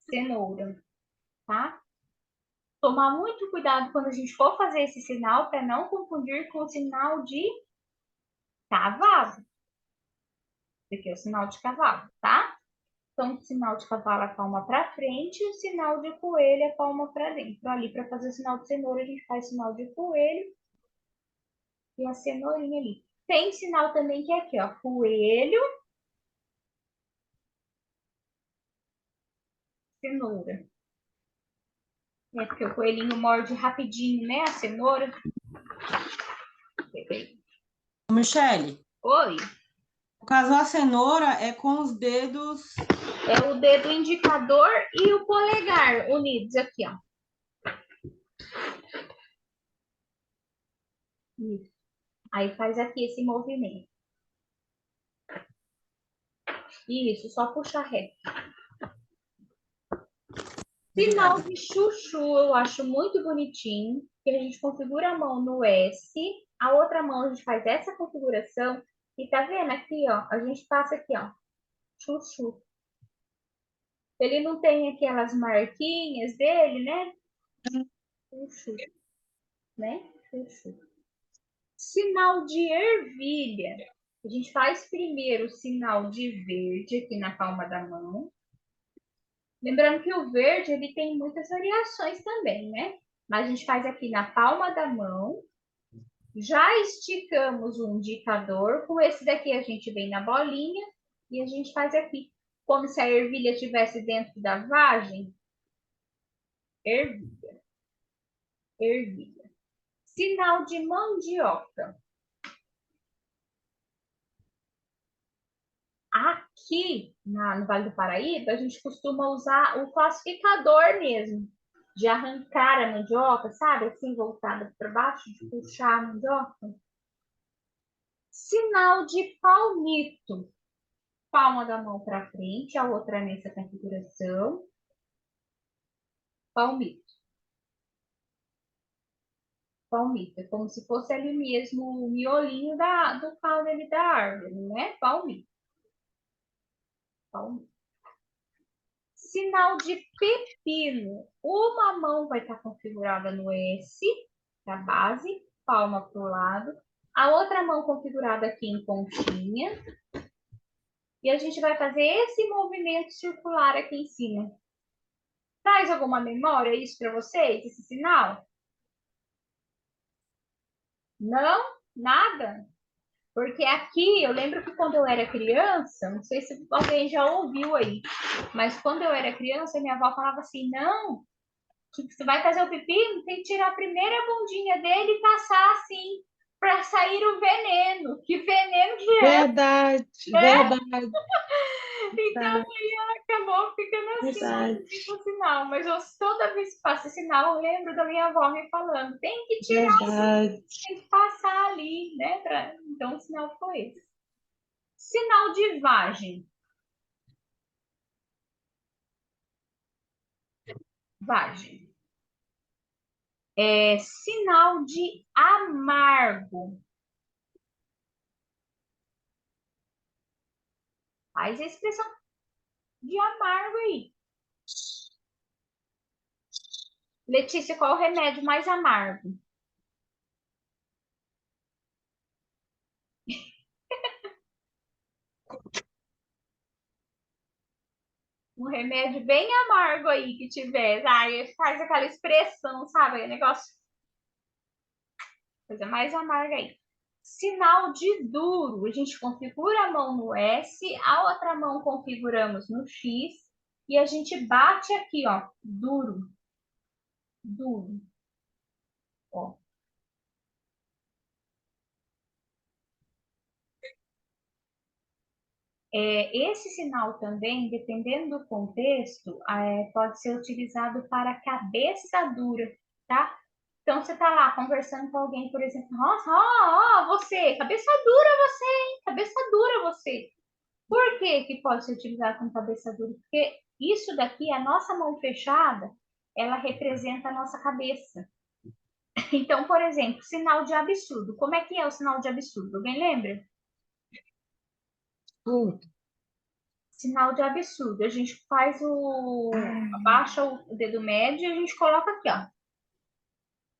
cenoura, tá? Tomar muito cuidado quando a gente for fazer esse sinal para não confundir com o sinal de cavalo. Esse aqui é o sinal de cavalo, tá? Então, o sinal de cavalo a palma para frente e o sinal de coelho a palma para dentro. Ali, para fazer o sinal de cenoura, a gente faz sinal de coelho e a cenourinha ali. Tem sinal também que é aqui, ó, coelho, cenoura. É porque o coelhinho morde rapidinho, né, a cenoura. Michele, Oi. no caso, a cenoura é com os dedos. É o dedo indicador e o polegar unidos aqui, ó. Isso. Aí faz aqui esse movimento. Isso, só puxa reto. Sinal de chuchu, eu acho muito bonitinho, que a gente configura a mão no S, a outra mão a gente faz essa configuração, e tá vendo aqui, ó, a gente passa aqui, ó, chuchu. Ele não tem aquelas marquinhas dele, né? Chuchu, né? Chuchu. Sinal de ervilha. A gente faz primeiro o sinal de verde aqui na palma da mão. Lembrando que o verde, ele tem muitas variações também, né? Mas a gente faz aqui na palma da mão. Já esticamos o indicador. Com esse daqui a gente vem na bolinha e a gente faz aqui. Como se a ervilha estivesse dentro da vagem. Ervilha. Ervilha. Sinal de mandioca. Aqui no Vale do Paraíba, a gente costuma usar o classificador mesmo, de arrancar a mandioca, sabe? Assim, voltada para baixo, de puxar a mandioca. Sinal de palmito. palma da mão para frente, a outra nessa configuração. Palmito. Palmito. É como se fosse ali mesmo o miolinho do caule ali da árvore, não é? Palmito. Palmito. Sinal de pepino. Uma mão vai estar configurada no S, da base, palma para o lado. A outra mão configurada aqui em pontinha. E a gente vai fazer esse movimento circular aqui em cima. Traz alguma memória isso para vocês, esse sinal? Não? Nada? Porque aqui, eu lembro que quando eu era criança, não sei se alguém já ouviu aí, mas quando eu era criança, minha avó falava assim, não, que você vai fazer o pepino, tem que tirar a primeira bundinha dele e passar assim, para sair o veneno. Que veneno que é? Verdade, É? verdade, Então, acabou ficando assim, verdade, o sinal. Mas toda vez que faço esse sinal, eu lembro da minha avó me falando, tem que tirar, verdade. tem que passar ali, né? Então, o sinal foi esse. Sinal de vagem. Vagem. Sinal de amargo. Faz a expressão de amargo aí. Letícia, qual é o remédio mais amargo? Um remédio bem amargo aí que tiver. Aí faz aquela expressão, sabe? O negócio. Coisa mais amarga aí. Sinal de duro. A gente configura a mão no S, a outra mão configuramos no X e a gente bate aqui, ó. Duro. Duro. Ó. Esse sinal também, dependendo do contexto, pode ser utilizado para cabeça dura, tá? Então, você tá lá conversando com alguém, por exemplo, nossa, você, cabeça dura você, hein? Cabeça dura você. Por que que pode ser utilizado como cabeça dura? Porque isso daqui, a nossa mão fechada, ela representa a nossa cabeça. Então, por exemplo, sinal de absurdo. Como é que é o sinal de absurdo? Alguém lembra? Sinal de absurdo. A gente faz abaixa o dedo médio e a gente coloca aqui, ó.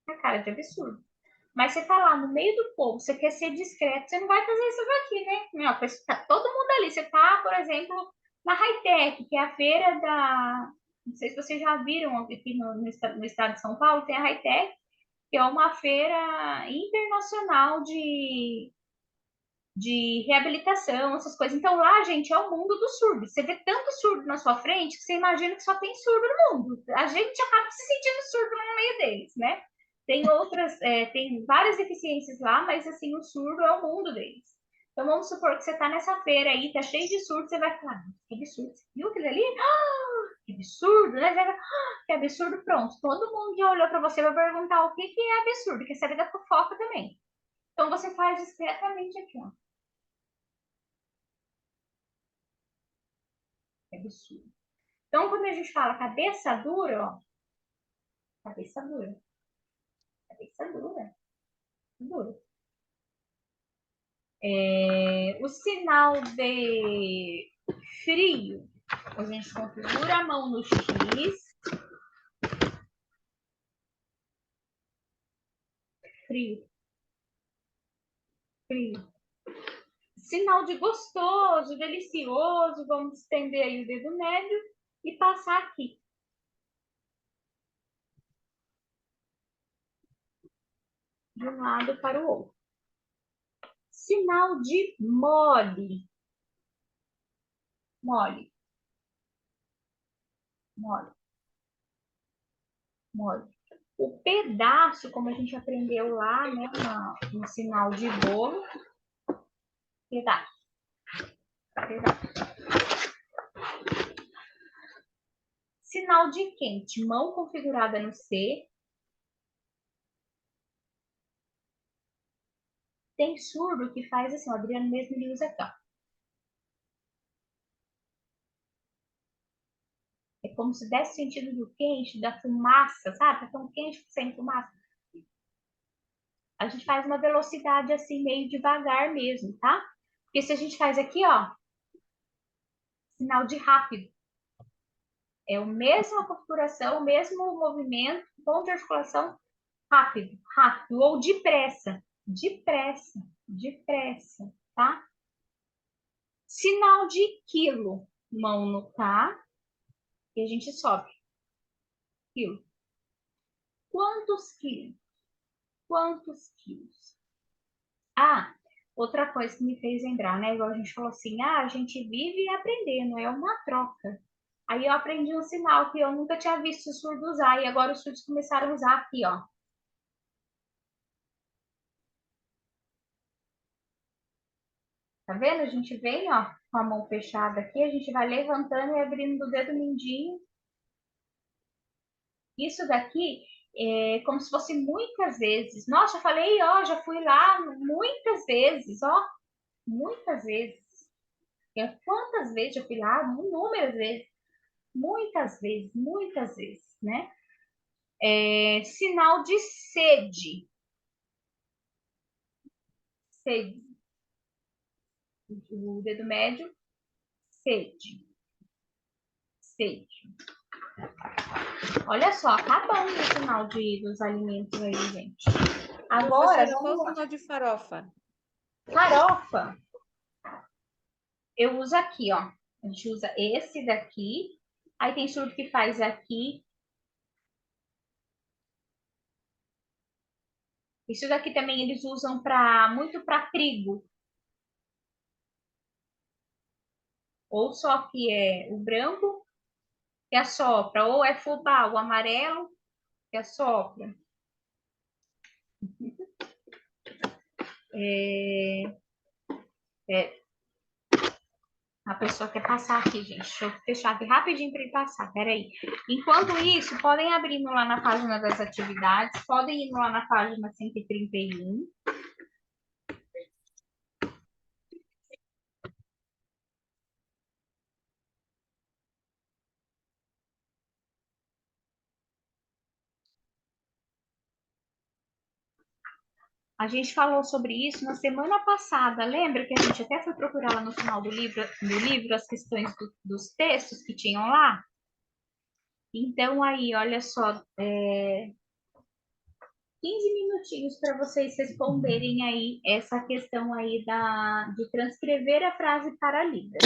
A cara de absurdo. Mas você tá lá no meio do povo, você quer ser discreto, você não vai fazer isso aqui, né? Não, tá todo mundo ali. Você tá, por exemplo, na Hightech, que é a feira da. Não sei se vocês já viram aqui no estado de São Paulo, tem a Hightech, que é uma feira internacional de reabilitação, essas coisas. Então lá, gente, é o mundo do surdo. Você vê tanto surdo na sua frente que você imagina que só tem surdo no mundo. A gente acaba se sentindo surdo no meio deles, né? Tem outras, tem várias deficiências lá, mas assim, o surdo é o mundo deles. Então vamos supor que você tá nessa feira aí, tá cheio de surdo, você vai falar, que absurdo, você viu aquilo ali? Que absurdo, né? Que absurdo, pronto. Todo mundo já olhou para você vai perguntar o que é absurdo, quer saber da fofoca também. Então você faz discretamente aqui, ó. É absurdo. Então, quando a gente fala cabeça dura, ó, cabeça dura, cabeça dura, dura. O sinal de frio, a gente configura a mão no X, frio, frio. Sinal de gostoso, delicioso, vamos estender aí o dedo médio e passar aqui. De um lado para o outro. Sinal de mole. Mole. Mole. Mole. O pedaço, como a gente aprendeu lá, né, no sinal de bolo, pedaço. Pedaço. Sinal de quente, mão configurada no C. Tem surdo que faz assim, o Adriano mesmo ele usa aqui, ó. como se desse sentido do quente, da fumaça, sabe? Tá tão quente que sem fumaça. A gente faz uma velocidade assim, meio devagar mesmo, tá? Porque se a gente faz aqui, ó, sinal de rápido. É a mesma configuração, o mesmo movimento, ponto de articulação rápido, rápido, ou depressa, depressa, depressa, tá? Sinal de quilo, mão no K, e a gente sobe. Quilo. Quantos quilos? Quantos quilos? Ah, outra coisa que me fez lembrar, né? Igual a gente falou assim, a gente vive aprendendo, é uma troca. Aí eu aprendi um sinal que eu nunca tinha visto o surdo usar, e agora os surdos começaram a usar aqui, ó. Tá vendo? A gente vem, ó, com a mão fechada aqui, a gente vai levantando e abrindo o dedo mindinho. Isso daqui é como se fosse muitas vezes. Nossa, eu falei, ó, já fui lá muitas vezes, ó, muitas vezes. Quantas vezes eu fui lá? Inúmeras vezes. Muitas vezes, né? Sinal de sede. Sede. O dedo médio, sede. Sede. Olha só, tá bom o sinal dos alimentos aí, gente. Agora, Professora, qual vamos o lá. sinal de farofa? Farofa, eu uso aqui, ó. A gente usa esse daqui. Aí tem surdo que faz aqui. Isso daqui também eles usam muito para trigo. Ou só que é o branco que assopra, ou é fubá, o amarelo que assopra. A pessoa quer passar aqui, gente. Deixa eu fechar aqui rapidinho para ele passar. Peraí. Enquanto isso, podem abrir lá na página das atividades, podem ir lá na página 131. A gente falou sobre isso na semana passada. Lembra que a gente até foi procurar lá no final do livro as questões dos textos que tinham lá? Então, aí, olha só, 15 minutinhos para vocês responderem aí essa questão aí de transcrever a frase para Libras.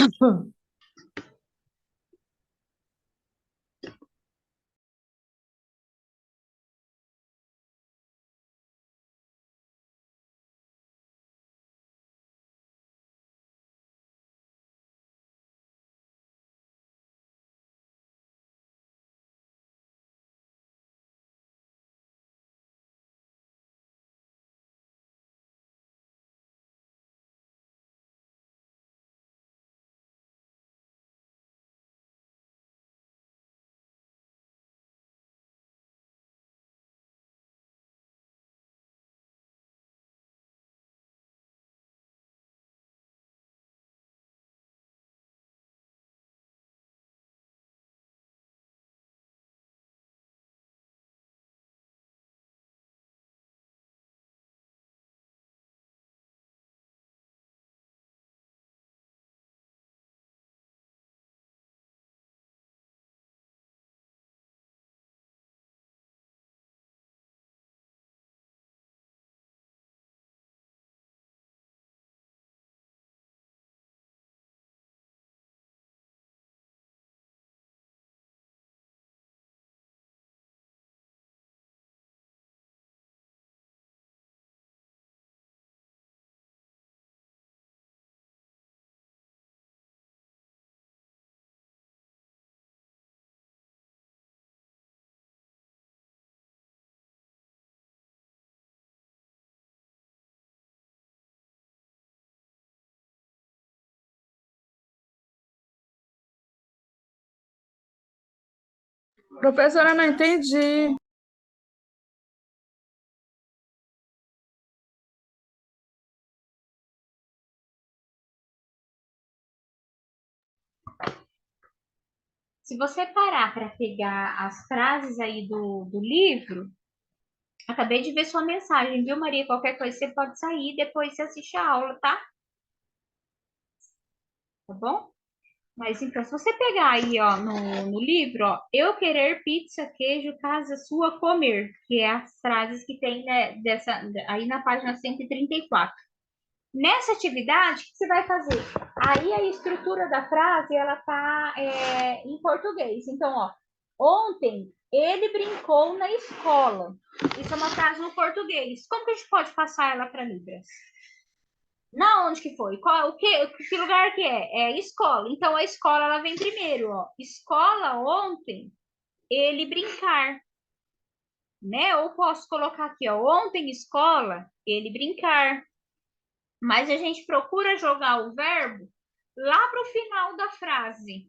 Professora, não entendi. Se você parar para pegar as frases aí do livro, acabei de ver sua mensagem, viu, Maria? Qualquer coisa você pode sair, depois você assiste a aula, tá? Tá bom? Mas então, se você pegar aí, ó, no livro, ó, eu querer pizza, queijo, casa sua comer, que é as frases que tem, né, aí na página 134. Nessa atividade, o que você vai fazer? Aí a estrutura da frase, ela tá em português. Então, ó, ontem ele brincou na escola. Isso é uma frase no português. Como que a gente pode passar ela para Libras? Na onde que foi? Que lugar que é? É escola. Então a escola ela vem primeiro, ó. Escola ontem, ele brincar, né? Ou posso colocar aqui, ó, ontem escola, ele brincar. Mas a gente procura jogar o verbo lá para o final da frase.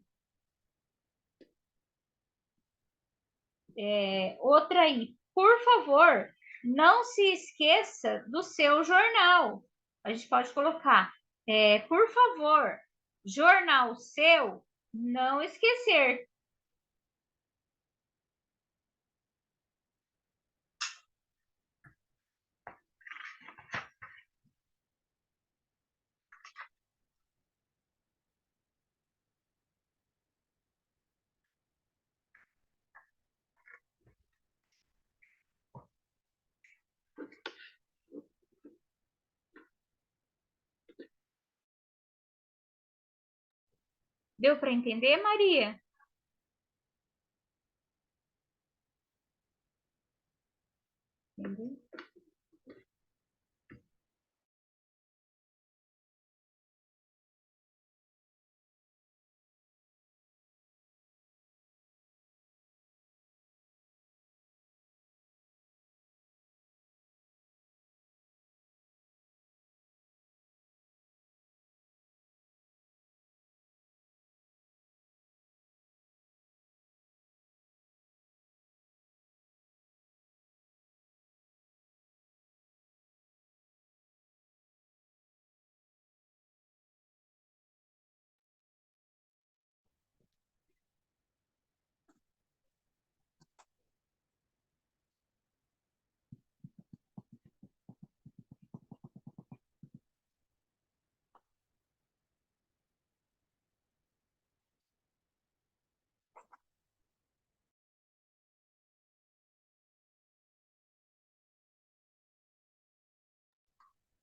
Outra aí, por favor, não se esqueça do seu jornal. A gente pode colocar, por favor, jornal seu, não esquecer. Deu para entender, Maria? Entendeu?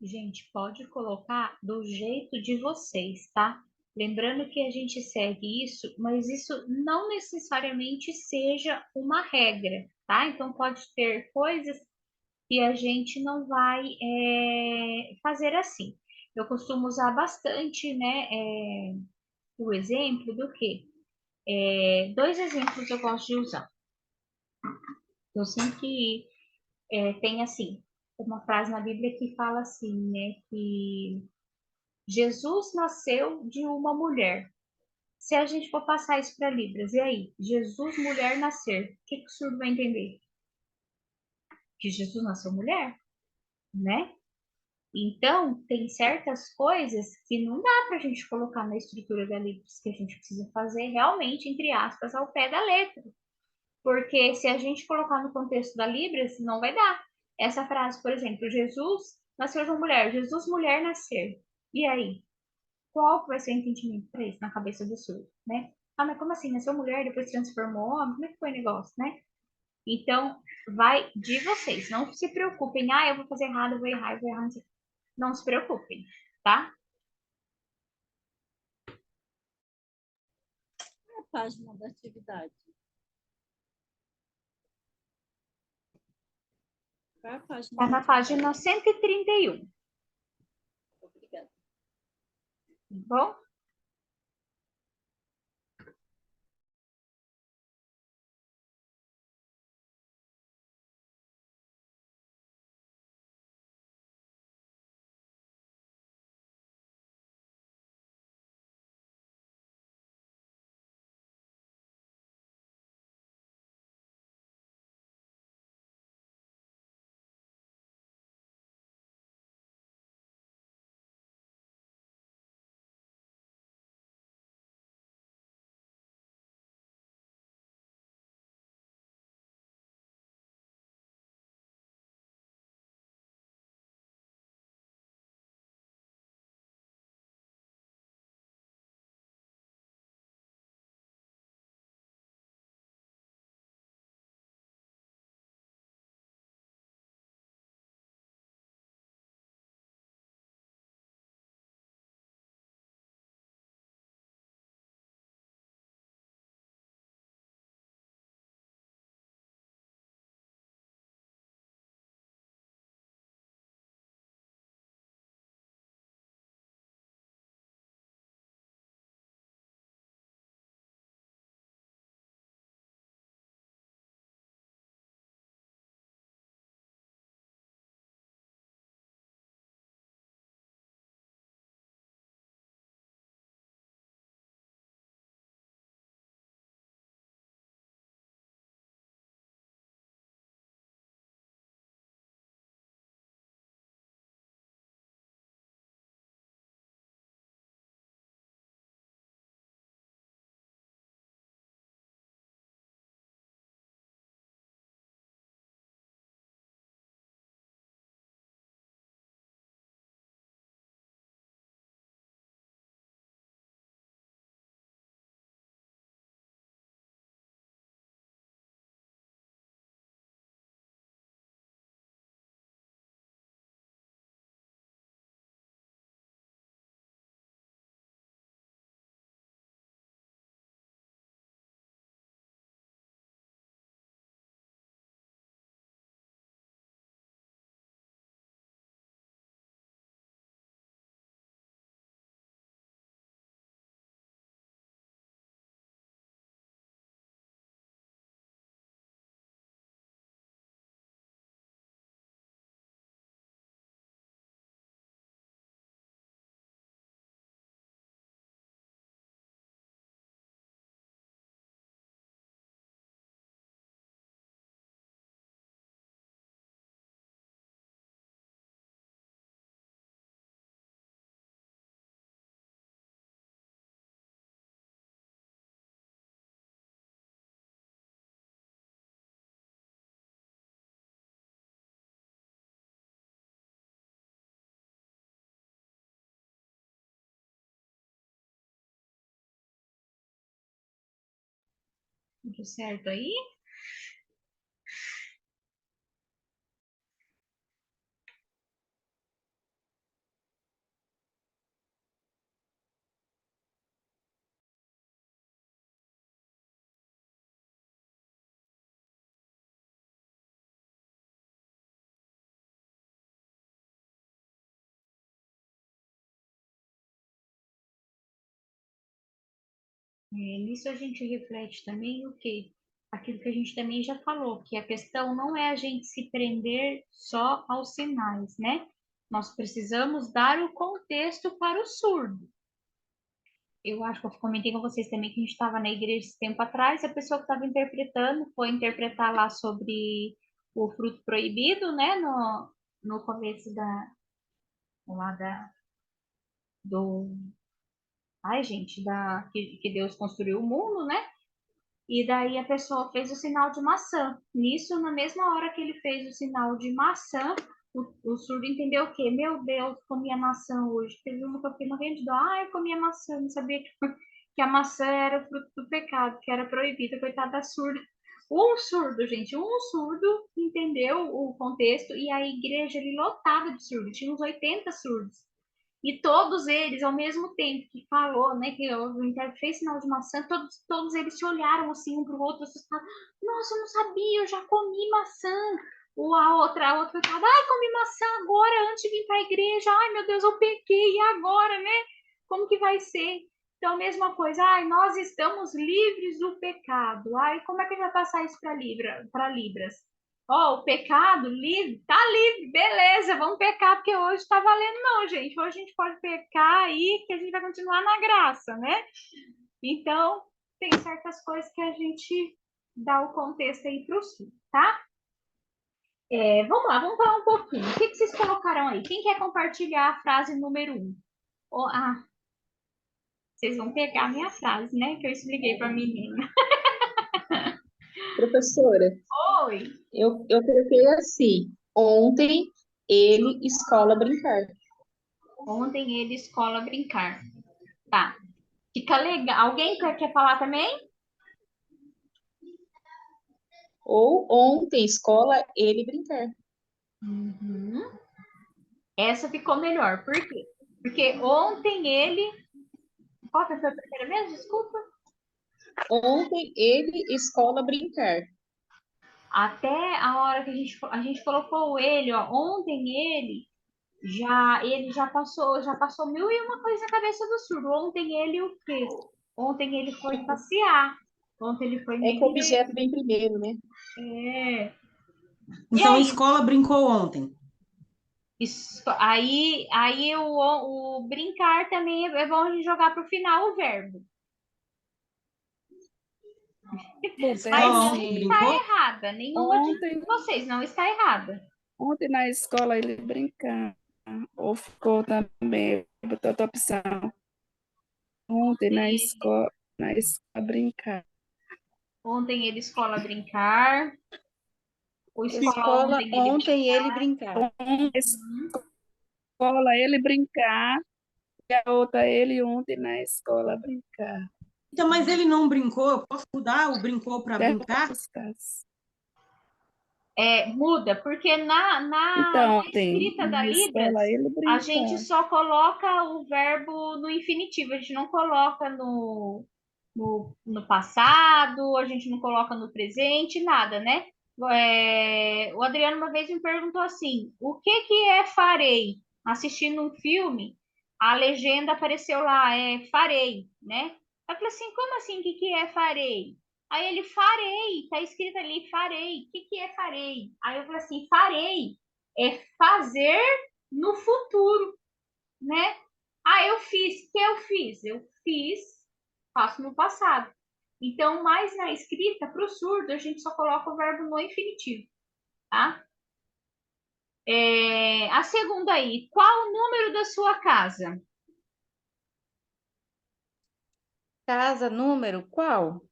Gente, pode colocar do jeito de vocês, tá? Lembrando que a gente segue isso, mas isso não necessariamente seja uma regra, tá? Então pode ter coisas que a gente não vai fazer assim. Eu costumo usar bastante, né, o exemplo do quê? Dois exemplos eu gosto de usar. Eu sempre tenho assim, uma frase na Bíblia que fala assim, né, que Jesus nasceu de uma mulher. Se a gente for passar isso para Libras, e aí? Jesus, mulher, nascer. O que o surdo vai entender? Que Jesus nasceu mulher, né? Então, tem certas coisas que não dá para a gente colocar na estrutura da Libras, que a gente precisa fazer realmente, entre aspas, ao pé da letra. Porque se a gente colocar no contexto da Libras, não vai dar. Essa frase, por exemplo, Jesus nasceu de uma mulher, Jesus, mulher, nascer. E aí? Qual vai ser o entendimento para isso na cabeça do surdo, né? Ah, mas como assim? Nasceu mulher, depois se transformou homem? Como é que foi o negócio, né? Então, vai de vocês. Não se preocupem. Ah, eu vou fazer errado, eu vou errar, eu vou errar. Não se preocupem, tá? A página da atividade. Qual é a página Tá da na atividade? página 131. Obrigada. Bom? Tudo certo aí? Nisso a gente reflete também o quê? Aquilo que a gente também já falou, que a questão não é a gente se prender só aos sinais, né? Nós precisamos dar o contexto para o surdo. Eu acho que eu comentei com vocês também que a gente estava na igreja esse tempo atrás, a pessoa que estava interpretando foi interpretar lá sobre o fruto proibido, né? No começo lá do, ai gente, que Deus construiu o mundo, né? E daí a pessoa fez o sinal de maçã. Nisso, na mesma hora que ele fez o sinal de maçã, o surdo entendeu o quê? Meu Deus, comi a maçã hoje. Teve uma que eu fiquei morrendo de dó. Ai, eu comi a maçã, não sabia que a maçã era fruto do pecado, que era proibida, coitada da surda. Um surdo, gente, um surdo entendeu o contexto e a igreja ali lotada de surdos, tinha uns 80 surdos. E todos eles, ao mesmo tempo que falou, né, que o intérprete fez sinal de maçã, todos eles se olharam assim um para o outro, assustados. Nossa, eu não sabia, eu já comi maçã. Ou a outra coitada, ai, comi maçã agora, antes de vir para a igreja. Ai, meu Deus, eu pequei, e agora, né? Como que vai ser? Então, mesma coisa, ai, nós estamos livres do pecado. Ai, como é que a gente vai passar isso para Libras? Ó, o pecado livre, tá livre, beleza, vamos pecar, porque hoje tá valendo, não, gente. Hoje a gente pode pecar aí, que a gente vai continuar na graça, né? Então, tem certas coisas que a gente dá o contexto aí pro sul, tá? Vamos lá, vamos falar um pouquinho. O que vocês colocaram aí? Quem quer compartilhar a frase número 1? Vocês vão pegar a minha frase, né? Que eu expliquei para a menina. Professora, Oi! eu coloquei assim, ontem ele escola brincar. Ontem ele escola brincar. Tá. Fica legal. Alguém quer falar também? Ou ontem escola ele brincar. Uhum. Essa ficou melhor. Por quê? Porque ontem ele. Qual que foi a primeira vez? Desculpa. Ontem ele escola brincar. Até a hora que a gente colocou ele, ó. Ontem ele já passou mil e uma coisa na cabeça do surdo. Ontem ele o quê? Ontem ele foi passear. Ontem ele foi na É que o igreja. objeto vem primeiro, né? É. Então, a aí? escola brincou ontem. Isso, aí o brincar também é bom a gente jogar para o final o verbo. Você Mas não Ontem assim, está brincou? errada. Nenhuma ontem, de vocês não está errada. ontem na escola ele brincar, ou ficou também, botou outra opção. Ontem na escola brincar. Ontem ele escola brincar. O escola Escola ontem ele brincar. Na escola ele brincar, e a outra ele ontem na escola brincar. Então, mas ele não brincou? Eu posso mudar o brincou para brincar? muda, porque Então, na escrita da na Libras, escola ele a brincar. gente só coloca o verbo no infinitivo, a gente não coloca no passado, a gente não coloca no presente, nada, né? O Adriano uma vez me perguntou assim: o que é farei? Assistindo um filme, a legenda apareceu lá, farei, né? Eu falei assim: como assim? O que é farei? Aí ele, farei, tá escrito ali, farei. O que é farei? Aí eu falei assim: farei é fazer no futuro, né? Eu fiz. O que eu fiz? Eu fiz, faço no passado. Então, mais na escrita, para o surdo, a gente só coloca o verbo no infinitivo, tá? A segunda aí, qual o número da sua casa? Casa, número, qual?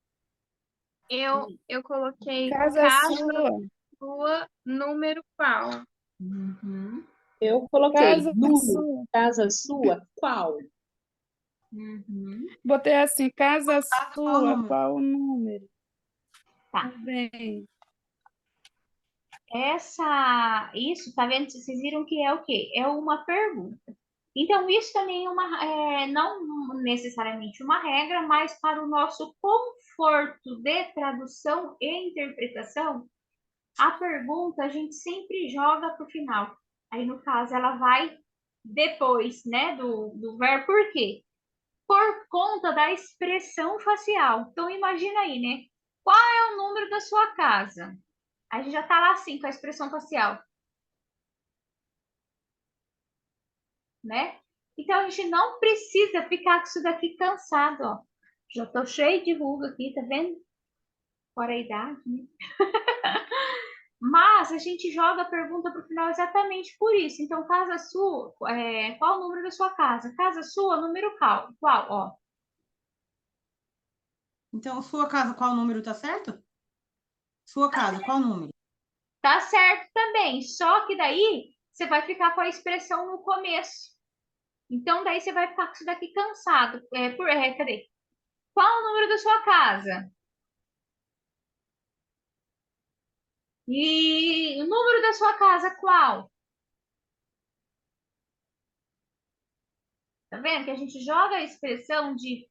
Eu coloquei Casa sua, número qual? Uhum. Eu coloquei Casa número, sua. casa sua, qual? Uhum. Botei assim, casa Qual sua, número? qual o número? Tá. Bem, Isso, tá vendo? Vocês viram que é o quê? É uma pergunta. Então, isso também não necessariamente uma regra, mas para o nosso conforto de tradução e interpretação, a pergunta a gente sempre joga para o final. Aí, no caso, ela vai depois, né, do verbo. Por quê? Por conta da expressão facial. Então, imagina aí, né? Qual é o número da sua casa? A gente já tá lá assim, com a expressão facial, né? Então, a gente não precisa ficar com isso daqui cansado, ó. Já tô cheio de ruga aqui, tá vendo? Fora a idade, né? Mas a gente joga a pergunta para o final exatamente por isso. Então, casa sua, qual o número da sua casa? Casa sua, número qual? Ó, Então, sua casa, qual número tá certo? Sua casa, qual número? tá certo também. Só que daí você vai ficar com a expressão no começo. Então, daí você vai ficar com isso daqui cansado. Cadê? Qual o número da sua casa? E o número da sua casa, qual? Tá vendo que a gente joga a expressão de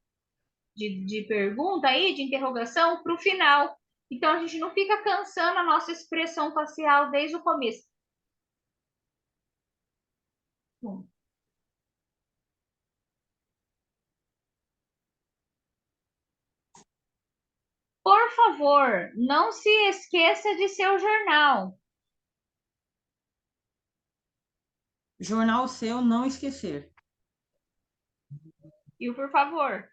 pergunta aí, de interrogação, para o final. Então, a gente não fica cansando a nossa expressão facial desde o começo. Bom, por favor, não se esqueça de seu jornal. Jornal seu, não esquecer. E o por favor.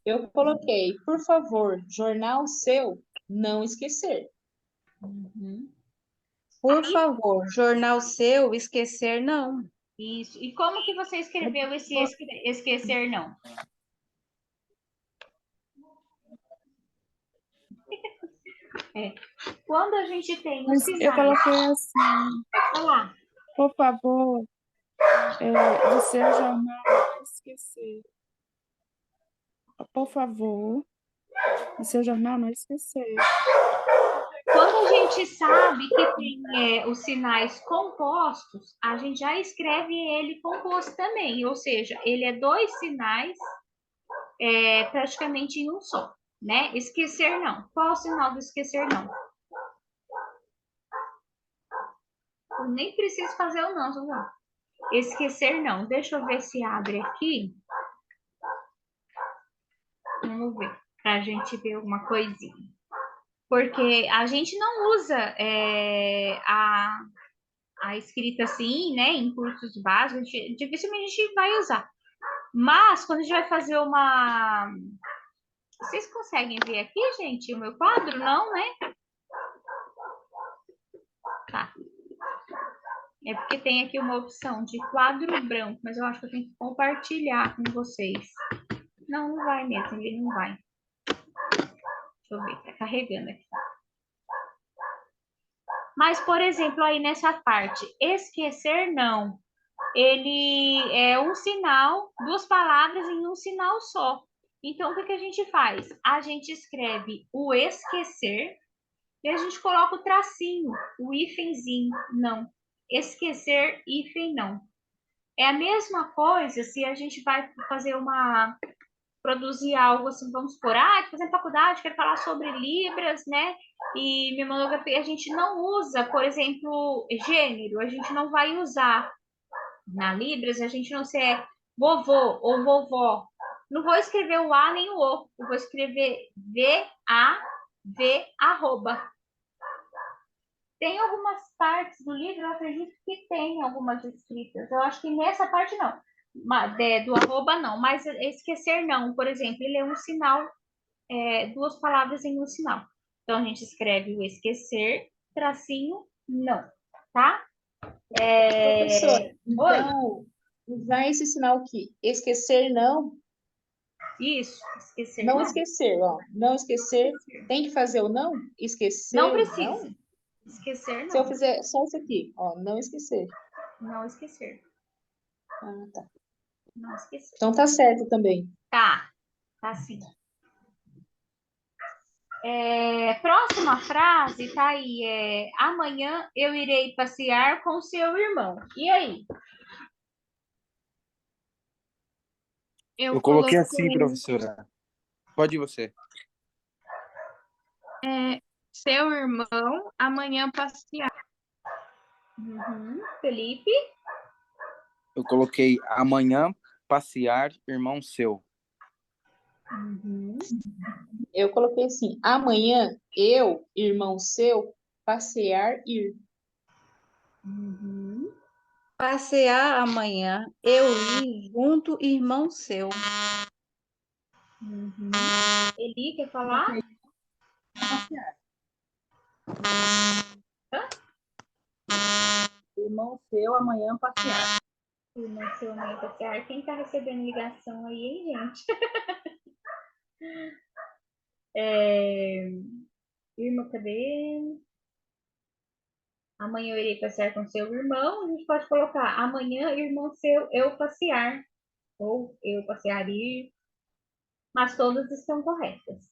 Eu coloquei, por favor, jornal seu, não esquecer. Por favor, jornal seu, esquecer não. Isso. E como que você escreveu esse esquecer não? Quando a gente tem os mas eu sinais, coloquei assim, pode falar. por favor, de seu jornal não esquecer. Por favor, de seu jornal não esquecer. Quando a gente sabe que tem os sinais compostos, a gente já escreve ele composto também, ou seja, ele é dois sinais praticamente em um só, né? Esquecer não. Qual é o sinal do esquecer não? Eu nem preciso fazer o não, João. Esquecer não. Deixa eu ver se abre aqui. Vamos ver, para a gente ver alguma coisinha. Porque a gente não usa a escrita assim, né, em cursos básicos, dificilmente a gente vai usar. Mas, quando a gente vai fazer uma... Vocês conseguem ver aqui, gente, o meu quadro? Não, né? Tá. É porque tem aqui uma opção de quadro branco, mas eu acho que eu tenho que compartilhar com vocês. Não, não vai mesmo, ele não vai. Deixa eu ver, tá carregando aqui. Mas, por exemplo, aí nessa parte, esquecer não. Ele é um sinal, duas palavras em um sinal só. Então, o que que a gente faz? A gente escreve o esquecer e a gente coloca o tracinho, o hífenzinho, não. Esquecer, hífen, não. É a mesma coisa se a gente vai fazer produzir algo assim, vamos supor, fazer faculdade, quero falar sobre Libras, né? E memonografia, a gente não usa, por exemplo, gênero, a gente não vai usar. Na Libras, a gente não se é vovô ou vovó. Não vou escrever o A nem o O. Eu vou escrever V-A-V, arroba. Tem algumas partes do livro, eu acredito que tem algumas escritas. Eu acho que nessa parte não. Do arroba não, mas esquecer não, por exemplo, ele é um sinal, duas palavras em um sinal. Então, a gente escreve o esquecer, tracinho, não, tá? Professora, Oi? então, usar esse sinal aqui, esquecer não, Isso, esquecer não não. esquecer, ó, não esquecer, tem que fazer o não? Não Esquecer, precisa. não? Esquecer Se eu não. fizer só isso aqui, ó, não esquecer. Não esquecer. Ah, tá. Não esquecer. Então tá certo também. Tá sim. Próxima frase tá aí. Amanhã eu irei passear com seu irmão. E aí? Eu Eu coloquei assim, coloquei professora. Pode ir você. seu irmão amanhã passear. Felipe? Eu coloquei amanhã passear, irmão seu. Eu coloquei assim: amanhã eu, irmão seu, passear, ir. Passear amanhã, eu ir junto, irmão seu. Eli, quer falar? Irmão seu amanhã passear. Irmão seu amanhã passear. Quem tá recebendo ligação aí, hein, gente? Irmão, cadê? Amanhã eu irei passear com seu irmão. A gente pode colocar amanhã, irmão seu, eu passear. Ou eu passear ir. Mas todas estão corretas.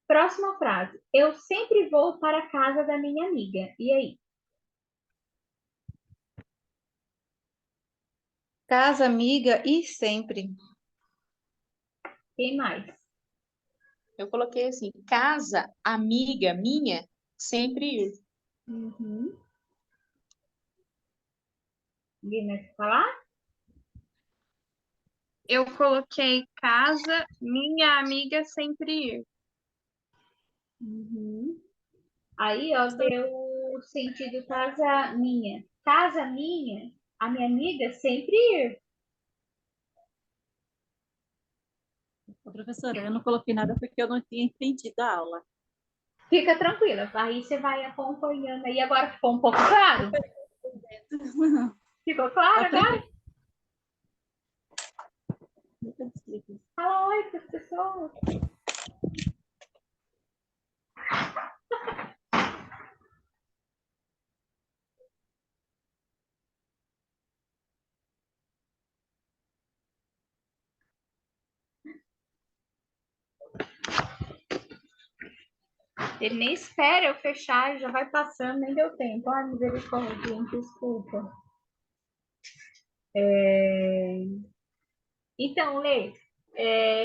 Próxima frase. Eu sempre vou para a casa da minha amiga. E aí? Casa, amiga, ir sempre. Quem mais? Eu coloquei assim: casa, amiga minha, sempre ir. Ninguém mais quer falar? Eu coloquei casa, minha amiga sempre ir. Aí, ó, deu o sentido casa minha. Casa minha, a minha amiga sempre ir. Ô, professora, eu não coloquei nada porque eu não tinha entendido a aula. Fica tranquila, aí você vai acompanhando aí. Agora ficou um pouco claro? Ficou claro agora? Fala oi para as pessoas. Ele nem espera eu fechar, já vai passando, nem deu tempo. Ai, misericórdia, gente, desculpa. Então, Lê,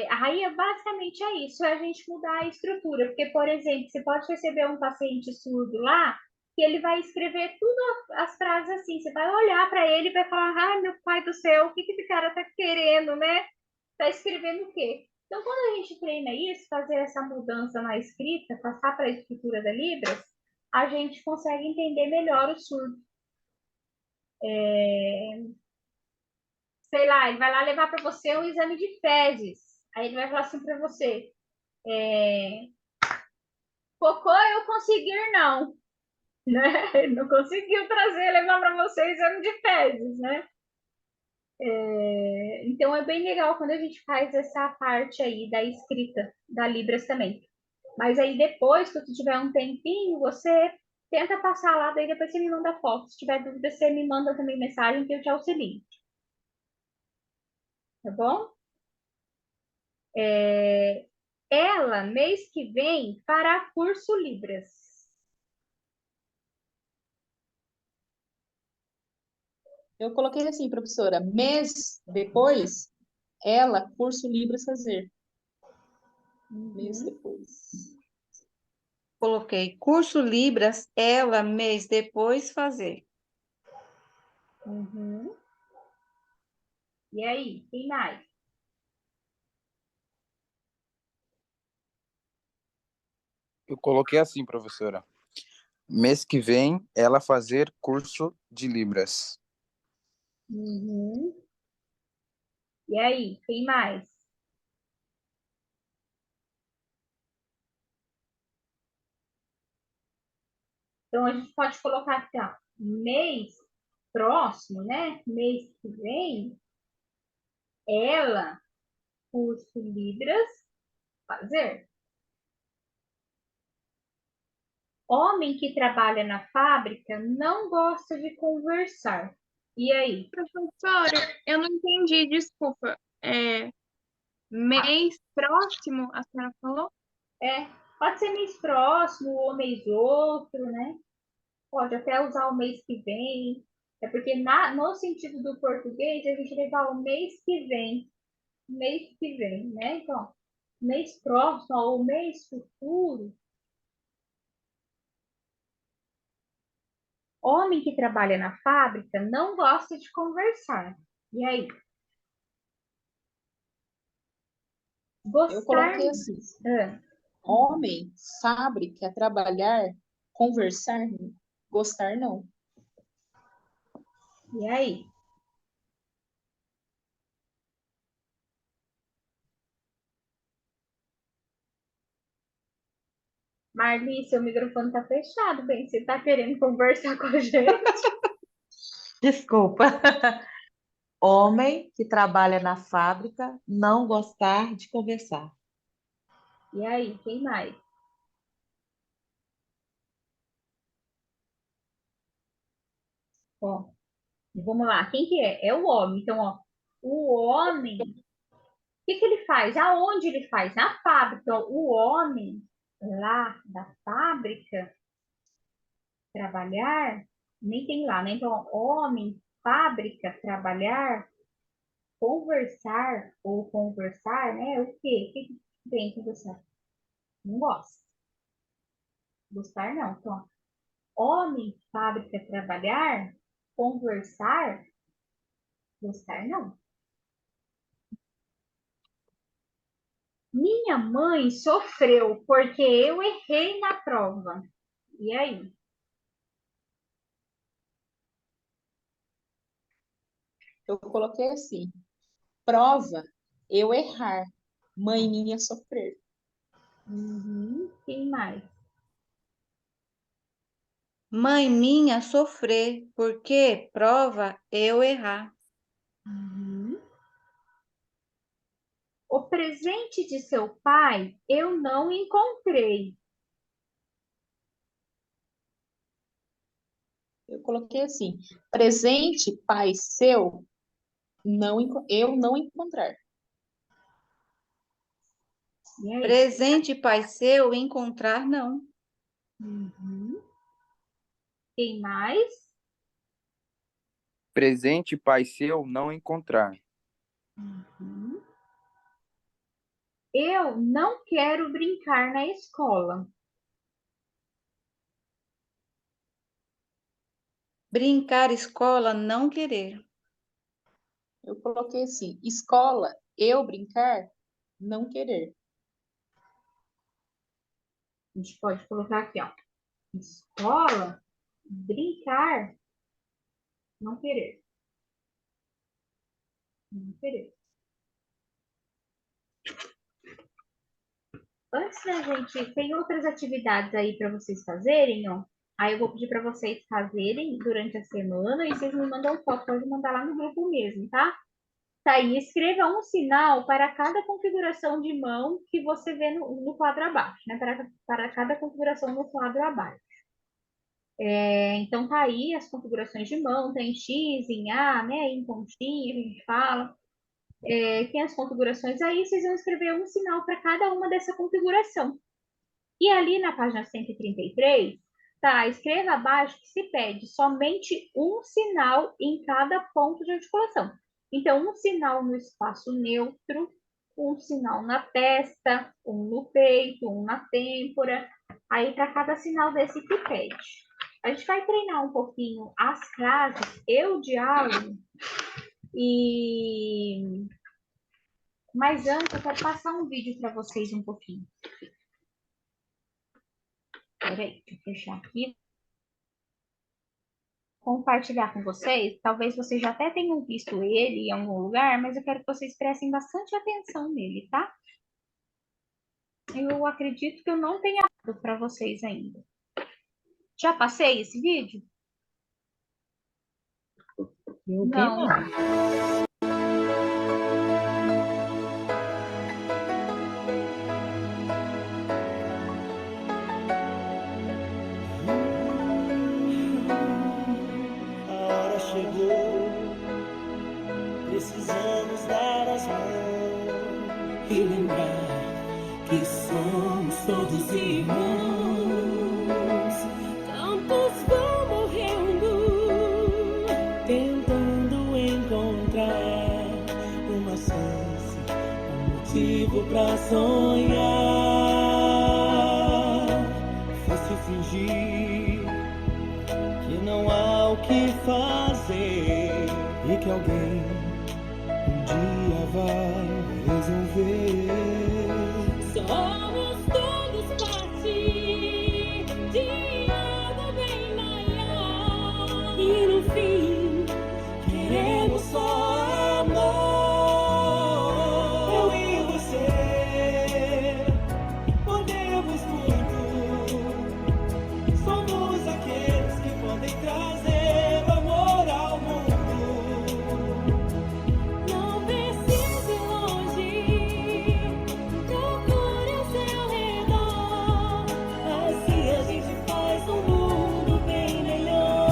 aí basicamente é isso, é a gente mudar a estrutura. Porque, por exemplo, você pode receber um paciente surdo lá, que ele vai escrever tudo as frases assim. Você vai olhar para ele e vai falar: ai, meu pai do céu, o que esse cara tá querendo, né? Tá escrevendo o quê? Então, quando a gente treina isso, fazer essa mudança na escrita, passar para a escritura da Libras, a gente consegue entender melhor o surdo. Sei lá, ele vai lá levar para você um exame de fezes. Aí ele vai falar assim para você: cocô eu conseguir não, né? Ele não conseguiu trazer, levar para você exame de fezes, né? Então é bem legal quando a gente faz essa parte aí da escrita da Libras também. Mas aí depois, se tu tiver um tempinho, você tenta passar lá, daí depois você me manda foto. Se tiver dúvida, você me manda também mensagem que eu te auxilio. Tá bom? Ela, mês que vem, fará curso Libras. Eu coloquei assim, professora: mês depois, ela, curso Libras fazer. Mês depois. Coloquei curso Libras, ela, mês depois, fazer. E aí, quem mais? Eu coloquei assim, professora. Mês que vem, ela fazer curso de Libras. E aí, quem mais? Então, a gente pode colocar aqui, ó, mês próximo, né? Mês que vem, ela, curso Libras, fazer. Homem que trabalha na fábrica não gosta de conversar. E aí? Professora, eu não entendi, desculpa. Mês próximo, a senhora falou? Pode ser mês próximo ou mês outro, né? Pode até usar o mês que vem. É porque no sentido do português, a gente leva o mês que vem, né? Então, mês próximo ou mês futuro. Homem que trabalha na fábrica não gosta de conversar. E aí? Eu Gostar. coloquei assim: homem, fábrica, trabalhar, conversar, gostar não. E aí? Marli, seu microfone tá fechado, bem. Você tá querendo conversar com a gente? Desculpa. Homem que trabalha na fábrica não gostar de conversar. E aí, quem mais? Ó, vamos lá, quem que é? É o homem. Então, ó, o homem, o que que ele faz? Aonde ele faz? Na fábrica. Então, o homem lá da fábrica trabalhar, nem tem lá, né? Então, homem, fábrica, trabalhar, conversar ou conversar, né? O quê? O que que tem conversar? Não gosta. Gostar não. Então, homem, fábrica, trabalhar, conversar, gostar não. Minha mãe sofreu porque eu errei na prova. E aí? Eu coloquei assim: prova, eu errar, mãe minha sofrer. Quem mais? Mãe minha sofrer, porque prova eu errar. O presente de seu pai eu não encontrei. Eu coloquei assim: presente, pai seu, eu não encontrar. E aí? Presente pai seu, encontrar não. Quem mais? Presente, pai seu, não encontrar. Eu não quero brincar na escola. Brincar escola, não querer. Eu coloquei assim: escola, eu brincar, não querer. A gente pode colocar aqui, ó. Escola, brincar, não querer. Não querer. Antes da gente, tem outras atividades aí para vocês fazerem, ó. Aí eu vou pedir para vocês fazerem durante a semana e vocês me mandam foto, pode mandar lá no grupo mesmo, tá? Tá aí, escreva um sinal para cada configuração de mão que você vê no quadro abaixo, né? Para cada configuração no quadro abaixo. Então tá aí as configurações de mão, tem X, em A, né? Em pontinho, a gente fala. Tem as configurações aí, vocês vão escrever um sinal para cada uma dessa configuração. E ali na página 133, tá, escreva abaixo que se pede somente um sinal em cada ponto de articulação. Então, um sinal no espaço neutro, um sinal na testa, um no peito, um na têmpora. Aí, para cada sinal desse que pede. A gente vai treinar um pouquinho as frases, eu diálogo, e... Mas antes, eu quero passar um vídeo para vocês um pouquinho. Peraí, deixa eu fechar aqui. Compartilhar com vocês. Talvez vocês já até tenham visto ele em algum lugar, mas eu quero que vocês prestem bastante atenção nele, tá? Eu acredito que eu não tenha dado para vocês ainda. Já passei esse vídeo? Não. Precisamos dar as mãos e lembrar que somos todos irmãos. Tantos vão morrendo, tentando encontrar uma chance, um motivo pra sonhar. Fácil fingir que não há o que fazer e que alguém um dia vai resolver. Somos todos parte de algo bem maior e no fim queremos só amor. Eu e você podemos muito. Somos aqueles que podem trazer amor ao mundo. Não precisa ir longe, procure ao seu redor. Assim a gente faz um mundo bem melhor.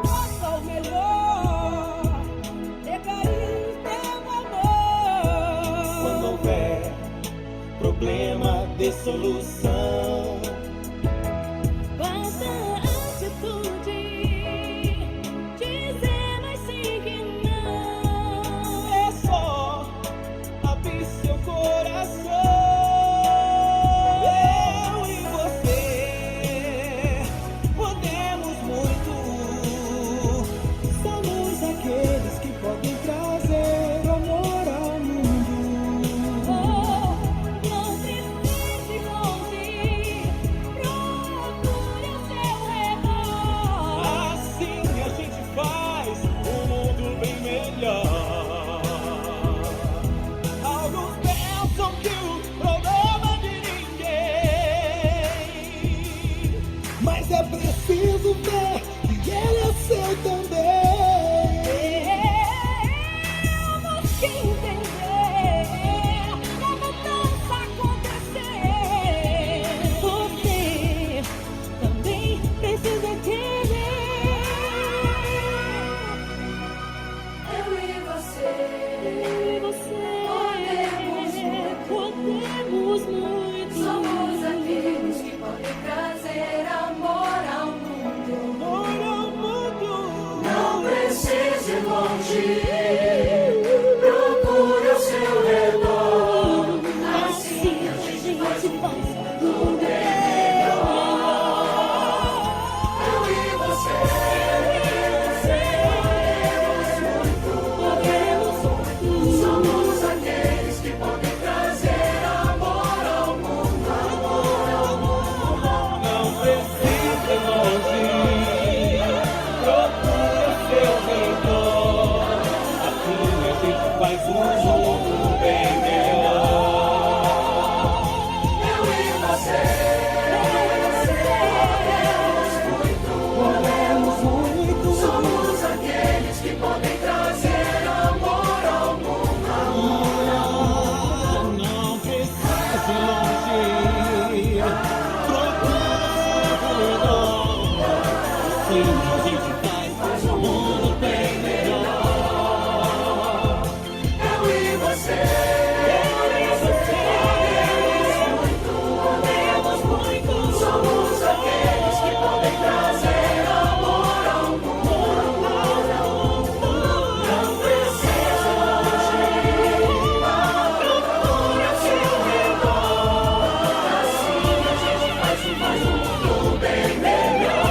Faça o melhor, dê carinho, teu amor. Quando houver problema, dê solução. Basta atitude, dizer mais sim que não. É só abrir seu coração. Eu e você podemos muito. Somos aqueles que podem trazer amor ao mundo. Não precisa ir longe, procure ao seu redor. Assim a gente faz um mundo bem melhor. Alguns pensam que o problema é de ninguém, mas é preciso ver que ele é seu também. Temos que entender a mudança acontecer. Você também precisa querer. Eu e você podemos muito. Somos aqueles que podem trazer amor ao mundo. Não precisa ir longe, procure ao seu redor. Assim a gente faz tudo melhor. Eu e você podemos muito. Somos aqueles que podem trazer amor ao mundo. Não precisa ir longe, procure ao seu redor. Assim a gente faz um mundo bem melhor. Eu e você podemos muito. Somos aqueles que podem trazer amor ao mundo. Não precisa ir longe, procure ao seu redor. Assim a gente faz um mundo bem melhor. Eu e você podemos muito. Somos aqueles que podem trazer amor ao mundo. Não precisa ir longe, procure ao seu redor. Assim a gente faz um mundo bem melhor.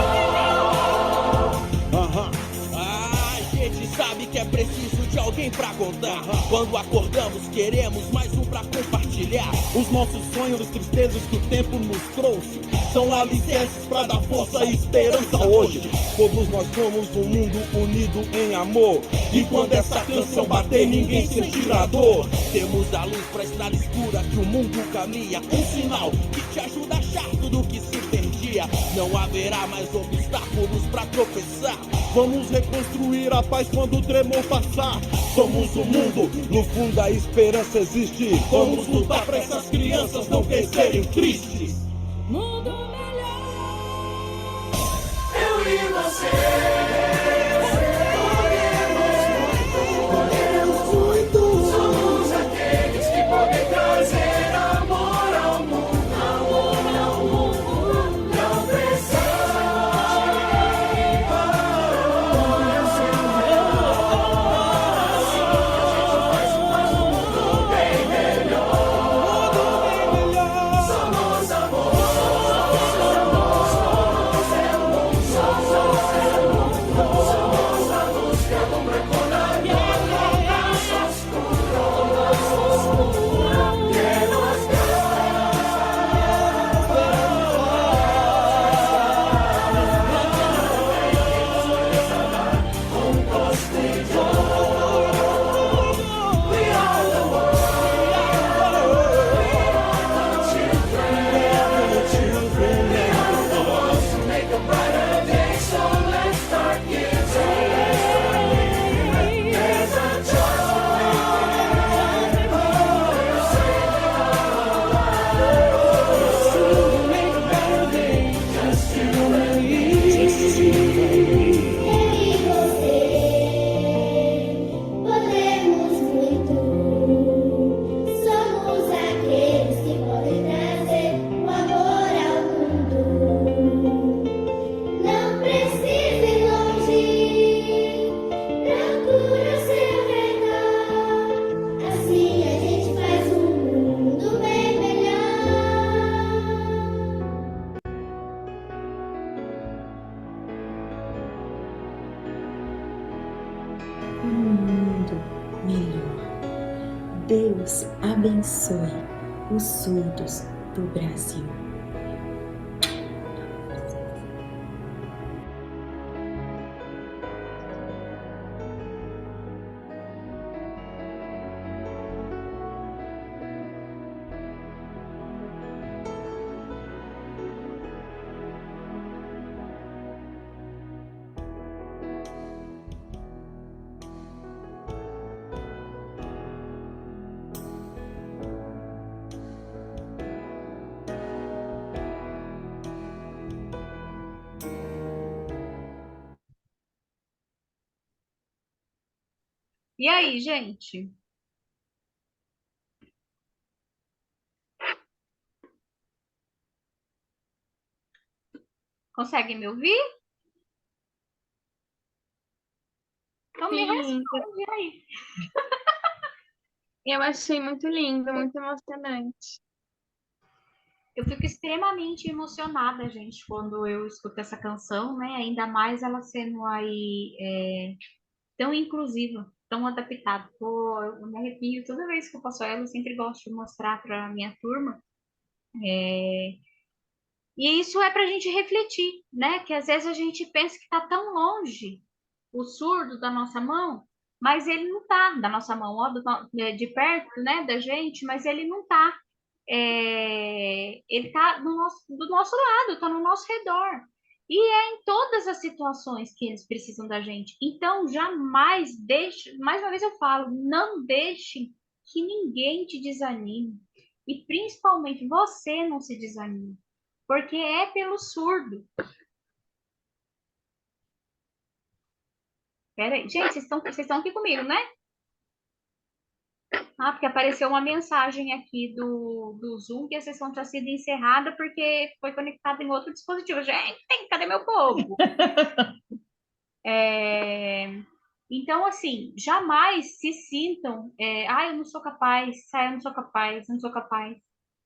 A gente sabe que é preciso de alguém pra contar. Quando acordamos, queremos mais um pra compartilhar. Os nossos sonhos, as tristezas que o tempo nos trouxe, são alicerces pra dar força e esperança hoje. Todos nós somos um mundo unido em amor. E quando essa canção bater, ninguém sentirá a dor. Temos a luz pra estrada escura que o mundo caminha. Um sinal que te ajuda a achar tudo que se perdia. Não haverá mais obstáculos pra tropeçar. Vamos reconstruir a paz quando o tremor passar. Somos o mundo, no fundo a esperança existe. Vamos lutar pra essas crianças não crescerem tristes. Mundo melhor. Eu e você podemos muito. Deus abençoe os surdos do Brasil. E aí, gente? Consegue me ouvir? Então me Sim, responde aí. eu achei muito lindo, muito emocionante. Eu fico extremamente emocionada, gente, quando eu escuto essa canção, né? Ainda mais ela sendo aí tão inclusiva, tão adaptada. Pô, eu me arrepio toda vez que eu passo ela, eu sempre gosto de mostrar para minha turma. E isso é para a gente refletir, né? Que às vezes a gente pensa que está tão longe o surdo da nossa mão, mas ele não está da nossa mão, ó, de perto, né, da gente, mas ele não está. Ele está do nosso lado, está no nosso redor. E é em todas as situações que eles precisam da gente. Então, jamais deixe, mais uma vez eu falo, não deixe que ninguém te desanime. E principalmente você não se desanime. Porque é pelo surdo. Peraí, gente, vocês estão aqui comigo, né? Ah, porque apareceu uma mensagem aqui do Zoom que a sessão tinha sido encerrada porque foi conectada em outro dispositivo. Gente, cadê meu povo? Então, assim, jamais se sintam, eu não sou capaz, eu não sou capaz, eu não sou capaz.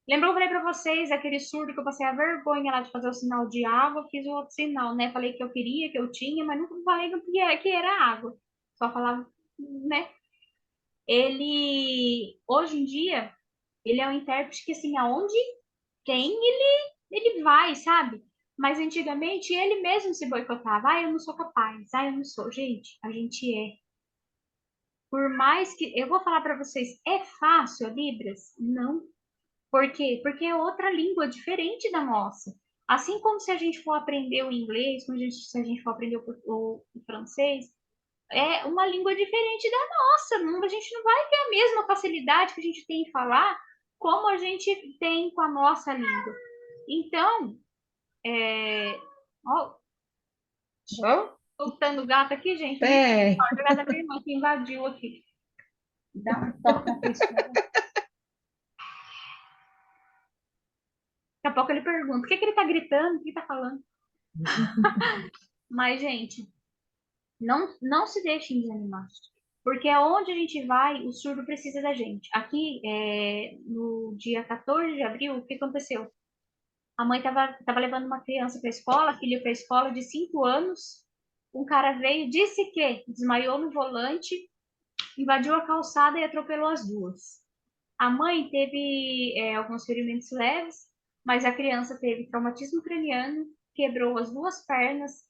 Lembra que eu falei pra vocês, aquele surdo que eu passei a vergonha lá de fazer o sinal de água, fiz o outro sinal, né? Falei que eu queria, que eu tinha, mas não falei que era água. Só falava, né? Ele, hoje em dia, ele é um intérprete que, assim, aonde tem, ele vai, sabe? Mas antigamente ele mesmo se boicotava. Eu não sou capaz. Eu não sou. Gente, a gente é. Por mais que. Eu vou falar para vocês, é fácil a Libras? Não. Por quê? Porque é outra língua diferente da nossa. Assim como se a gente for aprender o inglês, se a gente for aprender o francês, é uma língua diferente da nossa. A gente não vai ter a mesma facilidade que a gente tem em falar como a gente tem com a nossa língua. Então, ó, soltando o gato aqui, gente. O gato da minha irmã que invadiu aqui. Dá um toque na pessoa. Daqui a pouco ele pergunta: o que ele tá gritando? O que ele tá falando? Mas, gente, não se deixem desanimar. Porque aonde a gente vai, o surdo precisa da gente. Aqui, no dia 14 de abril, o que aconteceu? A mãe tava levando uma criança para a escola, filha para a escola, de 5 anos. Um cara veio, disse que desmaiou no volante, invadiu a calçada e atropelou as duas. A mãe teve alguns ferimentos leves, mas a criança teve traumatismo craniano, quebrou as duas pernas,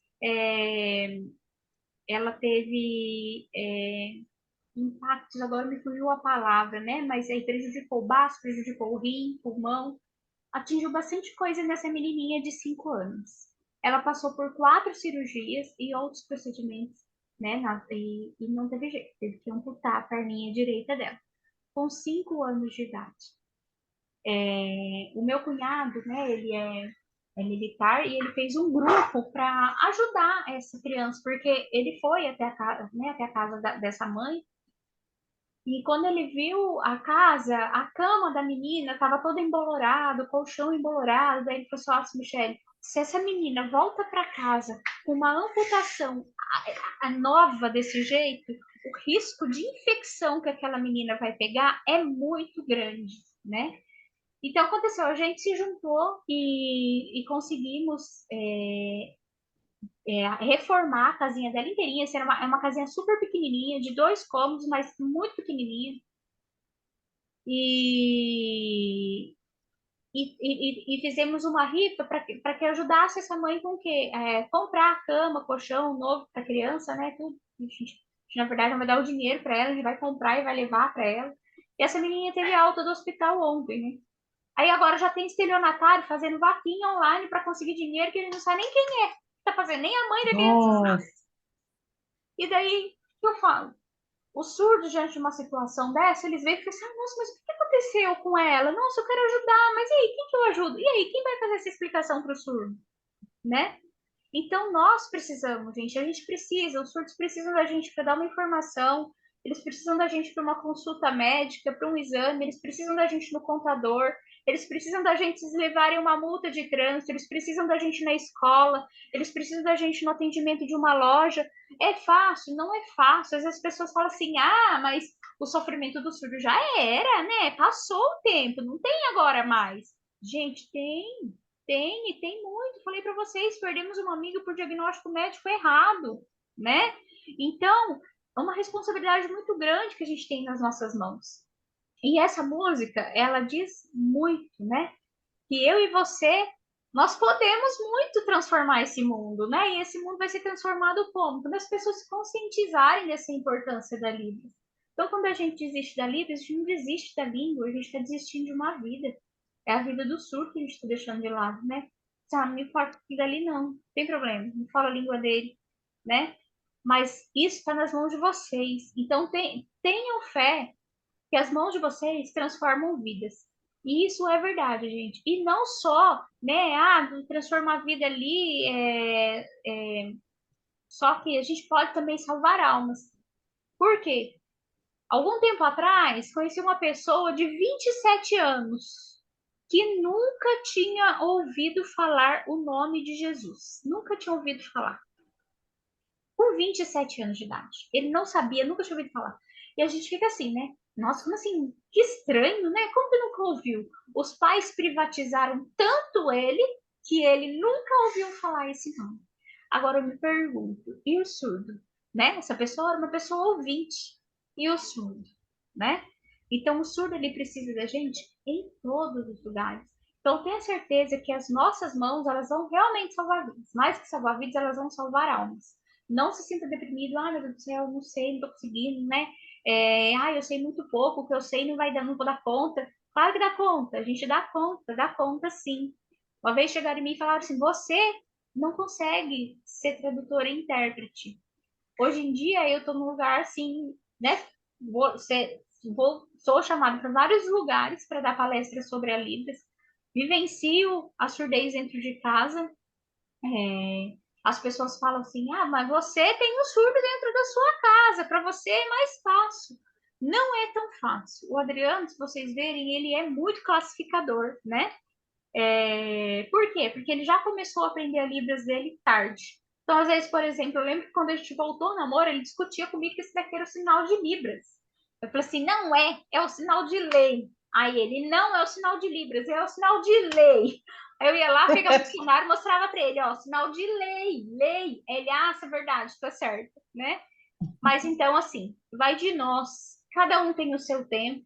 ela teve impactos, agora me fugiu a palavra, né? Mas aí prejudicou o baço, prejudicou o rim, pulmão, atingiu bastante coisa nessa menininha de 5 anos. Ela passou por 4 cirurgias e outros procedimentos, né? E não teve jeito, teve que amputar a perninha direita dela, com 5 anos de idade. O meu cunhado, né? Ele é militar e ele fez um grupo para ajudar essa criança, porque ele foi até a casa, né, até a casa dessa mãe. E quando ele viu a casa, a cama da menina estava toda embolorada, o colchão embolorado, daí ele falou assim: Michele, se essa menina volta para casa com uma amputação nova desse jeito, o risco de infecção que aquela menina vai pegar é muito grande, né? Então aconteceu, a gente se juntou e conseguimos reformar a casinha dela inteirinha. Essa era uma casinha super pequenininha, de 2 cômodos, mas muito pequenininha. E, e fizemos uma rifa para que ajudasse essa mãe com que comprar cama, colchão novo para a criança, né? Tudo. A gente, na verdade, vai dar o dinheiro para ela, a gente vai comprar e vai levar para ela. E essa menininha teve alta do hospital ontem, né? Aí agora já tem estelionatário fazendo vaquinha online para conseguir dinheiro que ele não sabe nem quem é. Tá fazendo, nem a mãe da criança sabe. E daí, o que eu falo? Os surdos, diante de uma situação dessa, eles veem e ficam assim, nossa, mas o que aconteceu com ela? Nossa, eu quero ajudar, mas e aí, quem que eu ajudo? E aí, quem vai fazer essa explicação para o surdo? Né? Então, nós precisamos, gente, a gente precisa, os surdos precisam da gente para dar uma informação, eles precisam da gente para uma consulta médica, para um exame, eles precisam da gente no contador, eles precisam da gente se levarem uma multa de trânsito, eles precisam da gente na escola, eles precisam da gente no atendimento de uma loja. É fácil? Não é fácil. Às vezes as pessoas falam assim, ah, mas o sofrimento do surdo já era, né? Passou o tempo, não tem agora mais. Gente, tem muito. Falei para vocês, perdemos uma amiga por diagnóstico médico errado, né? Então, é uma responsabilidade muito grande que a gente tem nas nossas mãos. E essa música, ela diz muito, né? Que eu e você, nós podemos muito transformar esse mundo, né? E esse mundo vai ser transformado como? Quando as pessoas se conscientizarem dessa importância da Libras. Então, quando a gente desiste da Libras, a gente não desiste da língua, a gente está desistindo de uma vida. É a vida do surdo que a gente está deixando de lado, né? Ah, não me importa dali não, não tem problema, não falo a língua dele, né? Mas isso está nas mãos de vocês. Então, tenham fé que as mãos de vocês transformam vidas. E isso é verdade, gente. E não só, né, transformar a vida ali, só que a gente pode também salvar almas. Por quê? Algum tempo atrás, conheci uma pessoa de 27 anos que nunca tinha ouvido falar o nome de Jesus. Nunca tinha ouvido falar. Com 27 anos de idade. Ele não sabia, nunca tinha ouvido falar. E a gente fica assim, né? Nossa, como assim? Que estranho, né? Como que nunca ouviu? Os pais privatizaram tanto ele que ele nunca ouviu falar esse nome. Agora eu me pergunto, e o surdo? Né? Essa pessoa era uma pessoa ouvinte. E o surdo? Né? Então o surdo ele precisa da gente em todos os lugares. Então tenha certeza que as nossas mãos elas vão realmente salvar vidas. Mais que salvar vidas, elas vão salvar almas. Não se sinta deprimido, meu Deus do céu, não sei, não tô conseguindo, né? Eu sei muito pouco, o que eu sei não vai dar, não vou dar conta. Claro que dá conta, a gente dá conta sim. Uma vez chegaram em mim e falaram assim, você não consegue ser tradutora e intérprete. Hoje em dia eu tô num lugar assim, né? Sou chamada para vários lugares para dar palestras sobre a Libras. Vivencio a surdez dentro de casa. As pessoas falam assim, mas você tem um surdo dentro da sua casa, para você é mais fácil. Não é tão fácil. O Adriano, se vocês verem, ele é muito classificador, né? Por quê? Porque ele já começou a aprender a Libras dele tarde. Então, às vezes, por exemplo, eu lembro que quando a gente voltou ao namoro, ele discutia comigo que esse daqui era o sinal de Libras. Eu falei assim, não é o sinal de lei. Aí ele, não é o sinal de Libras, é o sinal de lei. Aí eu ia lá, pegava o dicionário e mostrava para ele, sinal de lei. Ele, isso é verdade, tá certo, né? Mas então, assim, vai de nós. Cada um tem o seu tempo.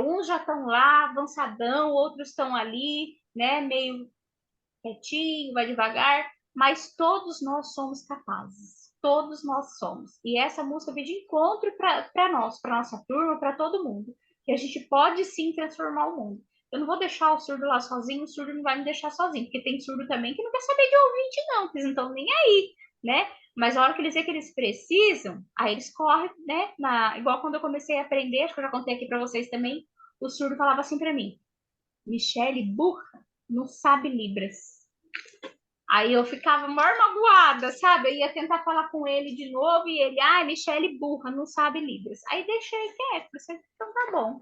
Uns já estão lá, avançadão, outros estão ali, né, meio quietinho, vai devagar, mas todos nós somos capazes. Todos nós somos. E essa música vem de encontro para nós, para nossa turma, para todo mundo. Que a gente pode sim transformar o mundo. Eu não vou deixar o surdo lá sozinho, o surdo não vai me deixar sozinho, porque tem surdo também que não quer saber de ouvinte, não, que eles não estão nem aí, né? Mas a hora que eles veem que eles precisam, aí eles correm, né? Igual quando eu comecei a aprender, acho que eu já contei aqui para vocês também, o surdo falava assim para mim, Michele, burra, não sabe Libras. Aí eu ficava maior magoada, sabe? Eu ia tentar falar com ele de novo e ele, Michele, burra, não sabe Libras. Aí deixei quieto, então tá bom,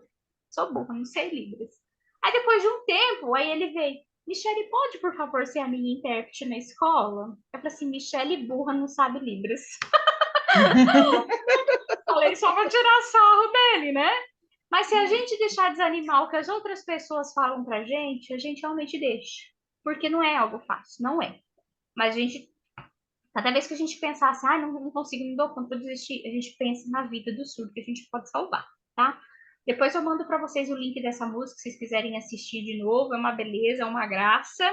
sou burra, não sei Libras. Aí depois de um tempo, aí ele veio, Michele, pode, por favor, ser a minha intérprete na escola? Eu falei assim, Michele, burra, não sabe Libras. Falei só pra tirar sarro dele, né? Mas se a gente deixar desanimar o que as outras pessoas falam pra gente, a gente realmente deixa. Porque não é algo fácil, não é. Mas a gente, cada vez que a gente pensar assim, não consigo, não dou conta, vou desistir, a gente pensa na vida do surdo que a gente pode salvar, tá? Depois eu mando para vocês o link dessa música, se vocês quiserem assistir de novo. É uma beleza, é uma graça.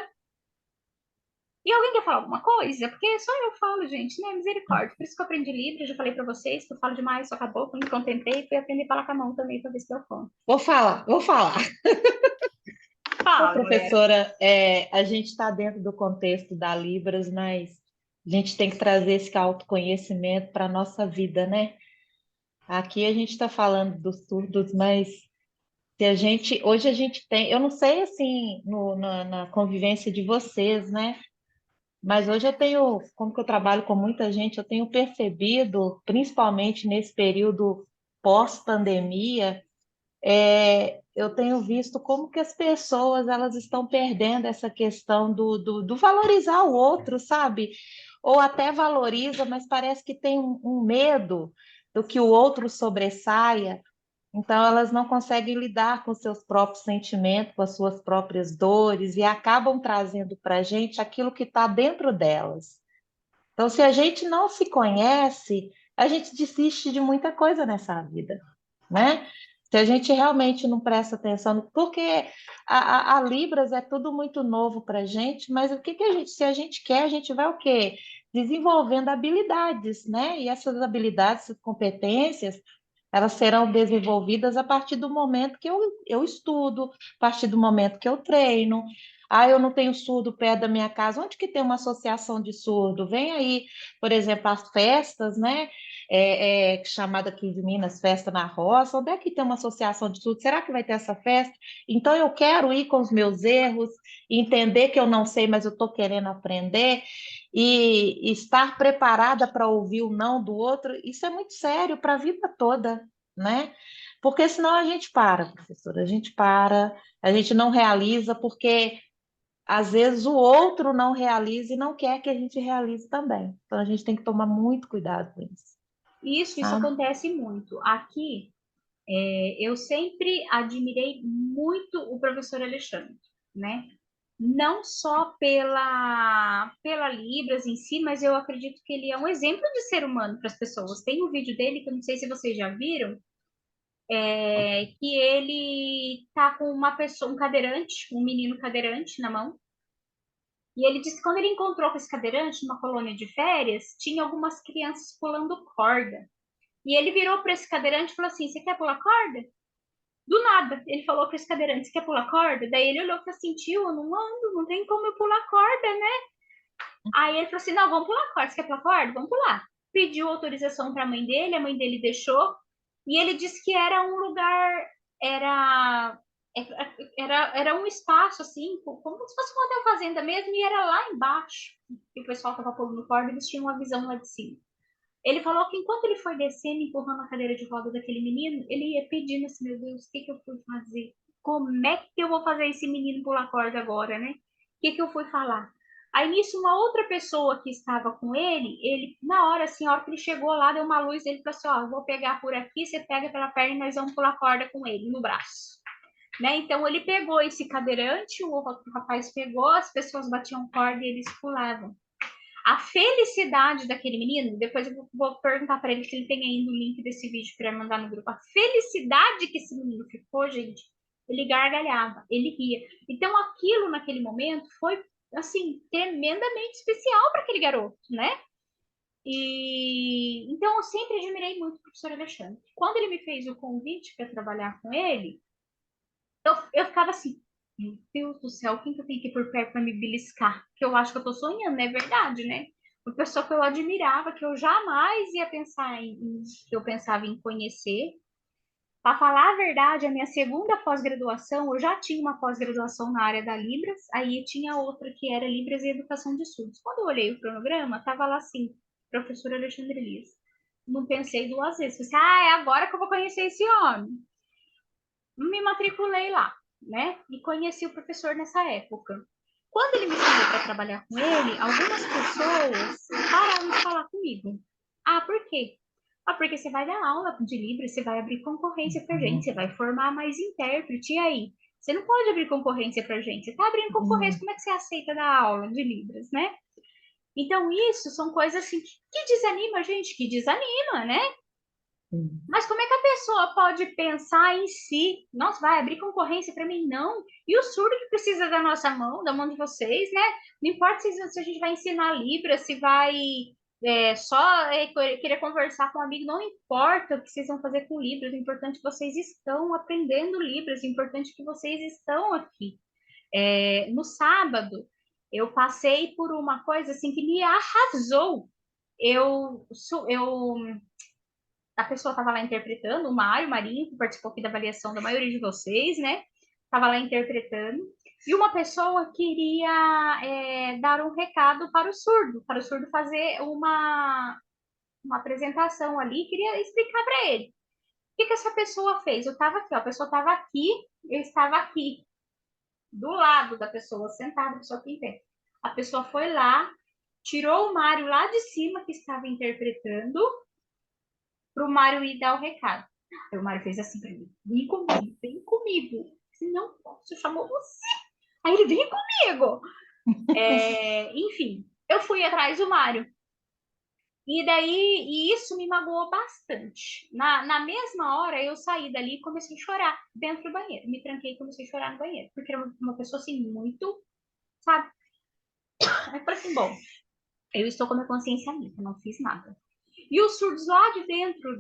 E alguém quer falar alguma coisa? Porque só eu falo, gente, né? Misericórdia. Por isso que eu aprendi Libras, já falei para vocês que eu falo demais, só acabou, quando me contentei, fui aprender a falar com a mão também, para ver se deu conta. Vou falar. Ô, Fala, professora, a gente está dentro do contexto da Libras, mas a gente tem que trazer esse autoconhecimento para a nossa vida, né? Aqui a gente está falando dos surdos, mas hoje a gente tem, eu não sei assim, na convivência de vocês, né? Mas hoje eu tenho, como que eu trabalho com muita gente, eu tenho percebido, principalmente nesse período pós-pandemia, eu tenho visto como que as pessoas elas estão perdendo essa questão do valorizar o outro, sabe? Ou até valoriza, mas parece que tem um medo do que o outro sobressaia, então elas não conseguem lidar com seus próprios sentimentos, com as suas próprias dores, e acabam trazendo para a gente aquilo que está dentro delas. Então, se a gente não se conhece, a gente desiste de muita coisa nessa vida, né? Se a gente realmente não presta atenção, porque a Libras é tudo muito novo para a gente, mas o que que se a gente quer, a gente vai o quê? Desenvolvendo habilidades, né? E essas habilidades, essas competências, elas serão desenvolvidas a partir do momento que eu estudo, a partir do momento que eu treino. Ah, eu não tenho surdo perto da minha casa. Onde que tem uma associação de surdo? Vem aí, por exemplo, as festas, né? Chamada aqui de Minas, Festa na Roça. Onde é que tem uma associação de surdo? Será que vai ter essa festa? Então, eu quero ir com os meus erros, entender que eu não sei, mas eu estou querendo aprender, e estar preparada para ouvir o não do outro. Isso é muito sério para a vida toda, né? Porque senão a gente para, professora, a gente não realiza, porque às vezes o outro não realiza e não quer que a gente realize também. Então a gente tem que tomar muito cuidado com isso. Isso Sabe? acontece muito. Aqui, eu sempre admirei muito o professor Alexandre, né? Não só pela Libras em si, mas eu acredito que ele é um exemplo de ser humano para as pessoas. Tem um vídeo dele que eu não sei se vocês já viram, que ele tá com uma pessoa, um cadeirante, um menino cadeirante na mão. E ele disse que quando ele encontrou com esse cadeirante numa colônia de férias, tinha algumas crianças pulando corda. E ele virou para esse cadeirante e falou assim: "Você quer pular corda?" Do nada, ele falou para esse cadeirante: "Você quer pular corda?" Daí ele olhou e falou assim: "Tio, eu não ando, não tem como eu pular corda, né?" Aí ele falou assim: "Não, vamos pular corda. Você quer pular corda? Vamos pular." Pediu autorização para a mãe dele deixou. E ele disse que era um lugar, era era um espaço assim, como se fosse uma hotel fazenda mesmo, e era lá embaixo. E o pessoal estava pulando corda, eles tinham uma visão lá de cima. Ele falou que enquanto ele foi descendo, empurrando a cadeira de roda daquele menino, ele ia pedindo assim: "Meu Deus, o que que eu fui fazer? Como é que eu vou fazer esse menino pular corda agora, né? O que que eu fui falar?" Aí nisso, uma outra pessoa que estava com ele, na hora, assim, a hora que ele chegou lá, deu uma luz, ele falou assim: "Ó, vou pegar por aqui, você pega pela perna e nós vamos pular corda com ele, no braço." Né? Então ele pegou esse cadeirante, o outro rapaz pegou, as pessoas batiam corda e eles pulavam. A felicidade daquele menino, depois eu vou perguntar para ele se ele tem ainda o link desse vídeo para mandar no grupo. A felicidade que esse menino ficou, gente, ele gargalhava, ele ria. Então aquilo naquele momento foi assim tremendamente especial para aquele garoto, né? E então eu sempre admirei muito o professor Alexandre. Quando ele me fez o convite para trabalhar com ele, eu ficava assim: "Meu Deus do céu, quem que eu tenho que ir por perto para me beliscar? Que eu acho que eu tô sonhando, não é verdade, né?" Uma pessoa que eu admirava, que eu jamais ia pensar que eu pensava em conhecer. Para falar a verdade, a minha segunda pós-graduação, eu já tinha uma pós-graduação na área da Libras, aí tinha outra que era Libras e Educação de Surdos. Quando eu olhei o cronograma, tava lá assim: professor Alexandre Elias. Não pensei duas vezes. Falei assim: é agora que eu vou conhecer esse homem. Me matriculei lá, né? E conheci o professor nessa época. Quando ele me chamou para trabalhar com ele, algumas pessoas pararam de falar comigo. Ah, por quê? Ah, porque você vai dar aula de Libras, você vai abrir concorrência pra gente, você vai formar mais intérprete, e aí? Você não pode abrir concorrência pra gente, você tá abrindo concorrência, como é que você aceita dar aula de Libras, né? Então, isso são coisas assim que desanima a gente, que desanima, né? Mas como é que a pessoa pode pensar em si? Nossa, vai abrir concorrência para mim? Não. E o surdo que precisa da nossa mão, da mão de vocês, né? Não importa se a gente vai ensinar Libras, se vai querer conversar com um amigo, não importa o que vocês vão fazer com Libras, o importante é que vocês estão aprendendo Libras, o importante é que vocês estão aqui. No sábado, eu passei por uma coisa assim que me arrasou. A pessoa estava lá interpretando, o Marinho, que participou aqui da avaliação da maioria de vocês, né? Estava lá interpretando. E uma pessoa queria dar um recado para o surdo fazer uma apresentação ali, queria explicar para ele. O que essa pessoa fez? Eu estava aqui, ó, a pessoa estava aqui, eu estava aqui, do lado da pessoa, sentada, a pessoa aqui em pé. A pessoa foi lá, tirou o Mário lá de cima, que estava interpretando, para o Mário ir dar o recado. Aí o Mário fez assim para mim: vem comigo, vem comigo. Eu disse, não posso, chamou você. Aí ele: vem comigo. Enfim, eu fui atrás do Mário. E isso me magoou bastante. Na mesma hora, eu saí dali e comecei a chorar dentro do banheiro. Me tranquei e comecei a chorar no banheiro. Porque era uma pessoa assim, muito, sabe? Aí eu falei assim: bom, eu estou com a minha consciência limpa, não fiz nada. E os surdos lá de dentro,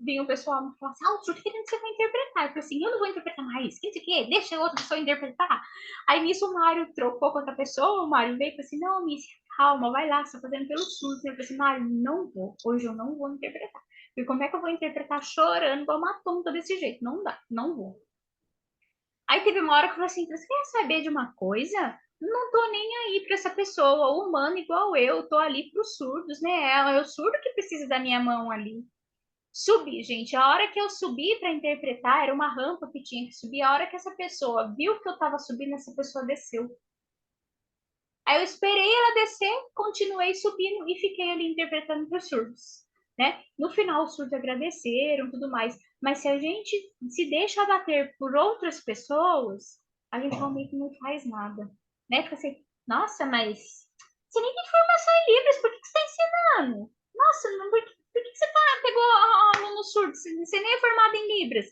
vinha o pessoal me falar assim: o surdo querendo que você vai interpretar. Eu falei assim: eu não vou interpretar mais, quer? Deixa a outra pessoa interpretar. Aí nisso o Mário trocou com outra pessoa, o Mário veio e falou assim: não, Miss, calma, vai lá, você está fazendo pelos surdos. Eu falei assim: Mário, não vou, hoje eu não vou interpretar. E como é que eu vou interpretar chorando igual uma tonta desse jeito? Não dá, não vou. Aí teve uma hora que eu falei assim: você quer saber de uma coisa? Não tô nem aí para essa pessoa humana igual eu, tô ali para os surdos, né? É o surdo que precisa da minha mão ali. Subi, gente. A hora que eu subi para interpretar, era uma rampa que tinha que subir. A hora que essa pessoa viu que eu estava subindo, essa pessoa desceu. Aí eu esperei ela descer, continuei subindo e fiquei ali interpretando para os surdos, né? No final, os surdos agradeceram, tudo mais. Mas se a gente se deixa abater por outras pessoas, a gente realmente não faz nada, né? Fica assim: nossa, mas você nem tem formação em Libras, por que você está ensinando? Nossa, por que você pegou aluno surdo? Você nem é formado em Libras.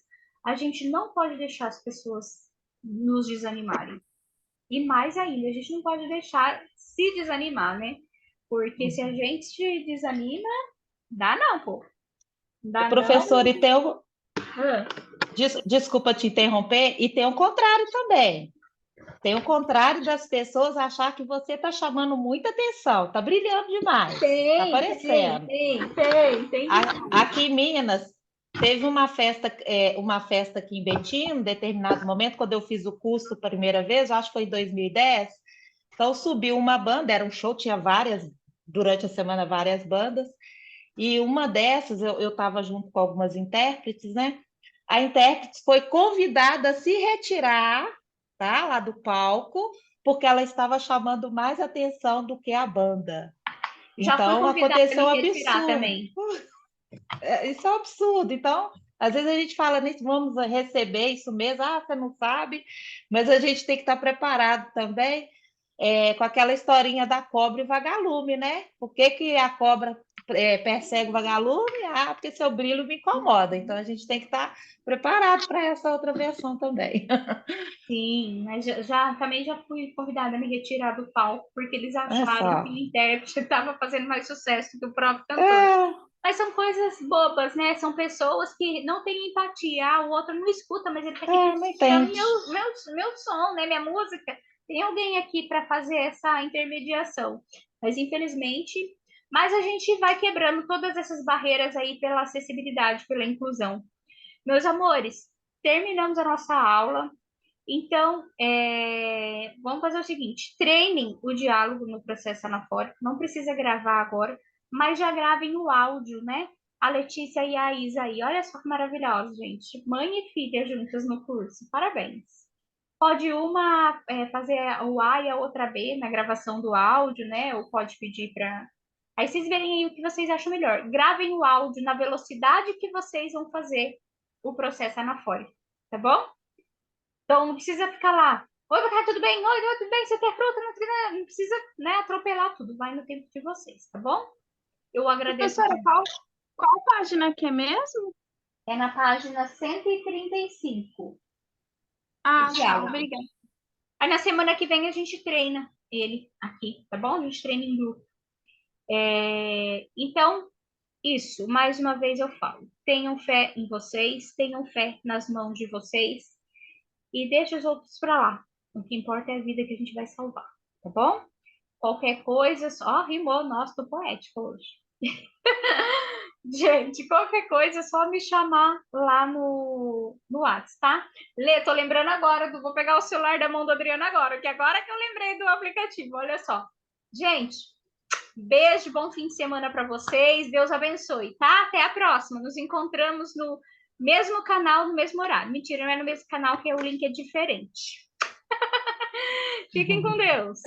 A gente não pode deixar as pessoas nos desanimarem. E mais ainda, a gente não pode deixar se desanimar, né? Porque se a gente se desanima, dá não, pô. Dá Professor, não. e tem o... Desculpa te interromper, e tem o contrário também. Tem o contrário das pessoas achar que você está chamando muita atenção, está brilhando demais, está aparecendo. Tem. Aqui em Minas, teve uma festa aqui em Betim, em determinado momento, quando eu fiz o curso a primeira vez, acho que foi em 2010, então subiu uma banda, era um show, tinha durante a semana várias bandas, e uma dessas, eu estava junto com algumas intérpretes, né? A intérprete foi convidada a se retirar, tá, lá do palco, porque ela estava chamando mais atenção do que a banda. Então, aconteceu um absurdo. Também. Isso é um absurdo. Então, às vezes a gente fala nisso, vamos receber isso mesmo, você não sabe, mas a gente tem que estar preparado também com aquela historinha da cobra e vagalume, né? Por que a cobra persegue o vagalume? Porque seu brilho me incomoda. Então, a gente tem que estar preparado para essa outra versão também. Sim, mas também já fui convidada a me retirar do palco, porque eles acharam que o intérprete estava fazendo mais sucesso que o próprio cantor. Mas são coisas bobas, né? São pessoas que não têm empatia. O outro não escuta, mas ele está aqui escutando meu som, né? Minha música. Tem alguém aqui para fazer essa intermediação. Mas, infelizmente... Mas a gente vai quebrando todas essas barreiras aí pela acessibilidade, pela inclusão. Meus amores, terminamos a nossa aula. Então, vamos fazer o seguinte: treinem o diálogo no processo anafórico. Não precisa gravar agora, mas já gravem o áudio, né? A Letícia e a Isa aí. Olha só que maravilhoso, gente. Mãe e filha juntas no curso. Parabéns. Pode uma fazer o A e a outra B na gravação do áudio, né? Ou pode pedir para... Aí vocês verem aí o que vocês acham melhor. Gravem o áudio na velocidade que vocês vão fazer o processo anafórico, tá bom? Então, não precisa ficar lá: oi, boa tarde, tudo bem? Oi, tudo bem? Você quer fruta? Não precisa, né, atropelar tudo. Vai no tempo de vocês, tá bom? Eu agradeço. Professora, Qual página que é mesmo? É na página 135. Ah, tá, Diálogo. obrigada. Aí na semana que vem a gente treina ele aqui, tá bom? A gente treina em grupo. Então, isso, mais uma vez eu falo. Tenham fé em vocês, tenham fé nas mãos de vocês e deixe os outros para lá. O que importa é a vida que a gente vai salvar, tá bom? Qualquer coisa, só rimou, nossa, tô poética hoje. Gente, qualquer coisa é só me chamar lá no WhatsApp, tá? Lê, tô lembrando agora, vou pegar o celular da mão da Adriana agora, que agora que eu lembrei do aplicativo, olha só. Gente, beijo, bom fim de semana para vocês, Deus abençoe, tá? Até a próxima, nos encontramos no mesmo canal, no mesmo horário. Mentira, não é no mesmo canal, que o link é diferente. Fiquem com Deus.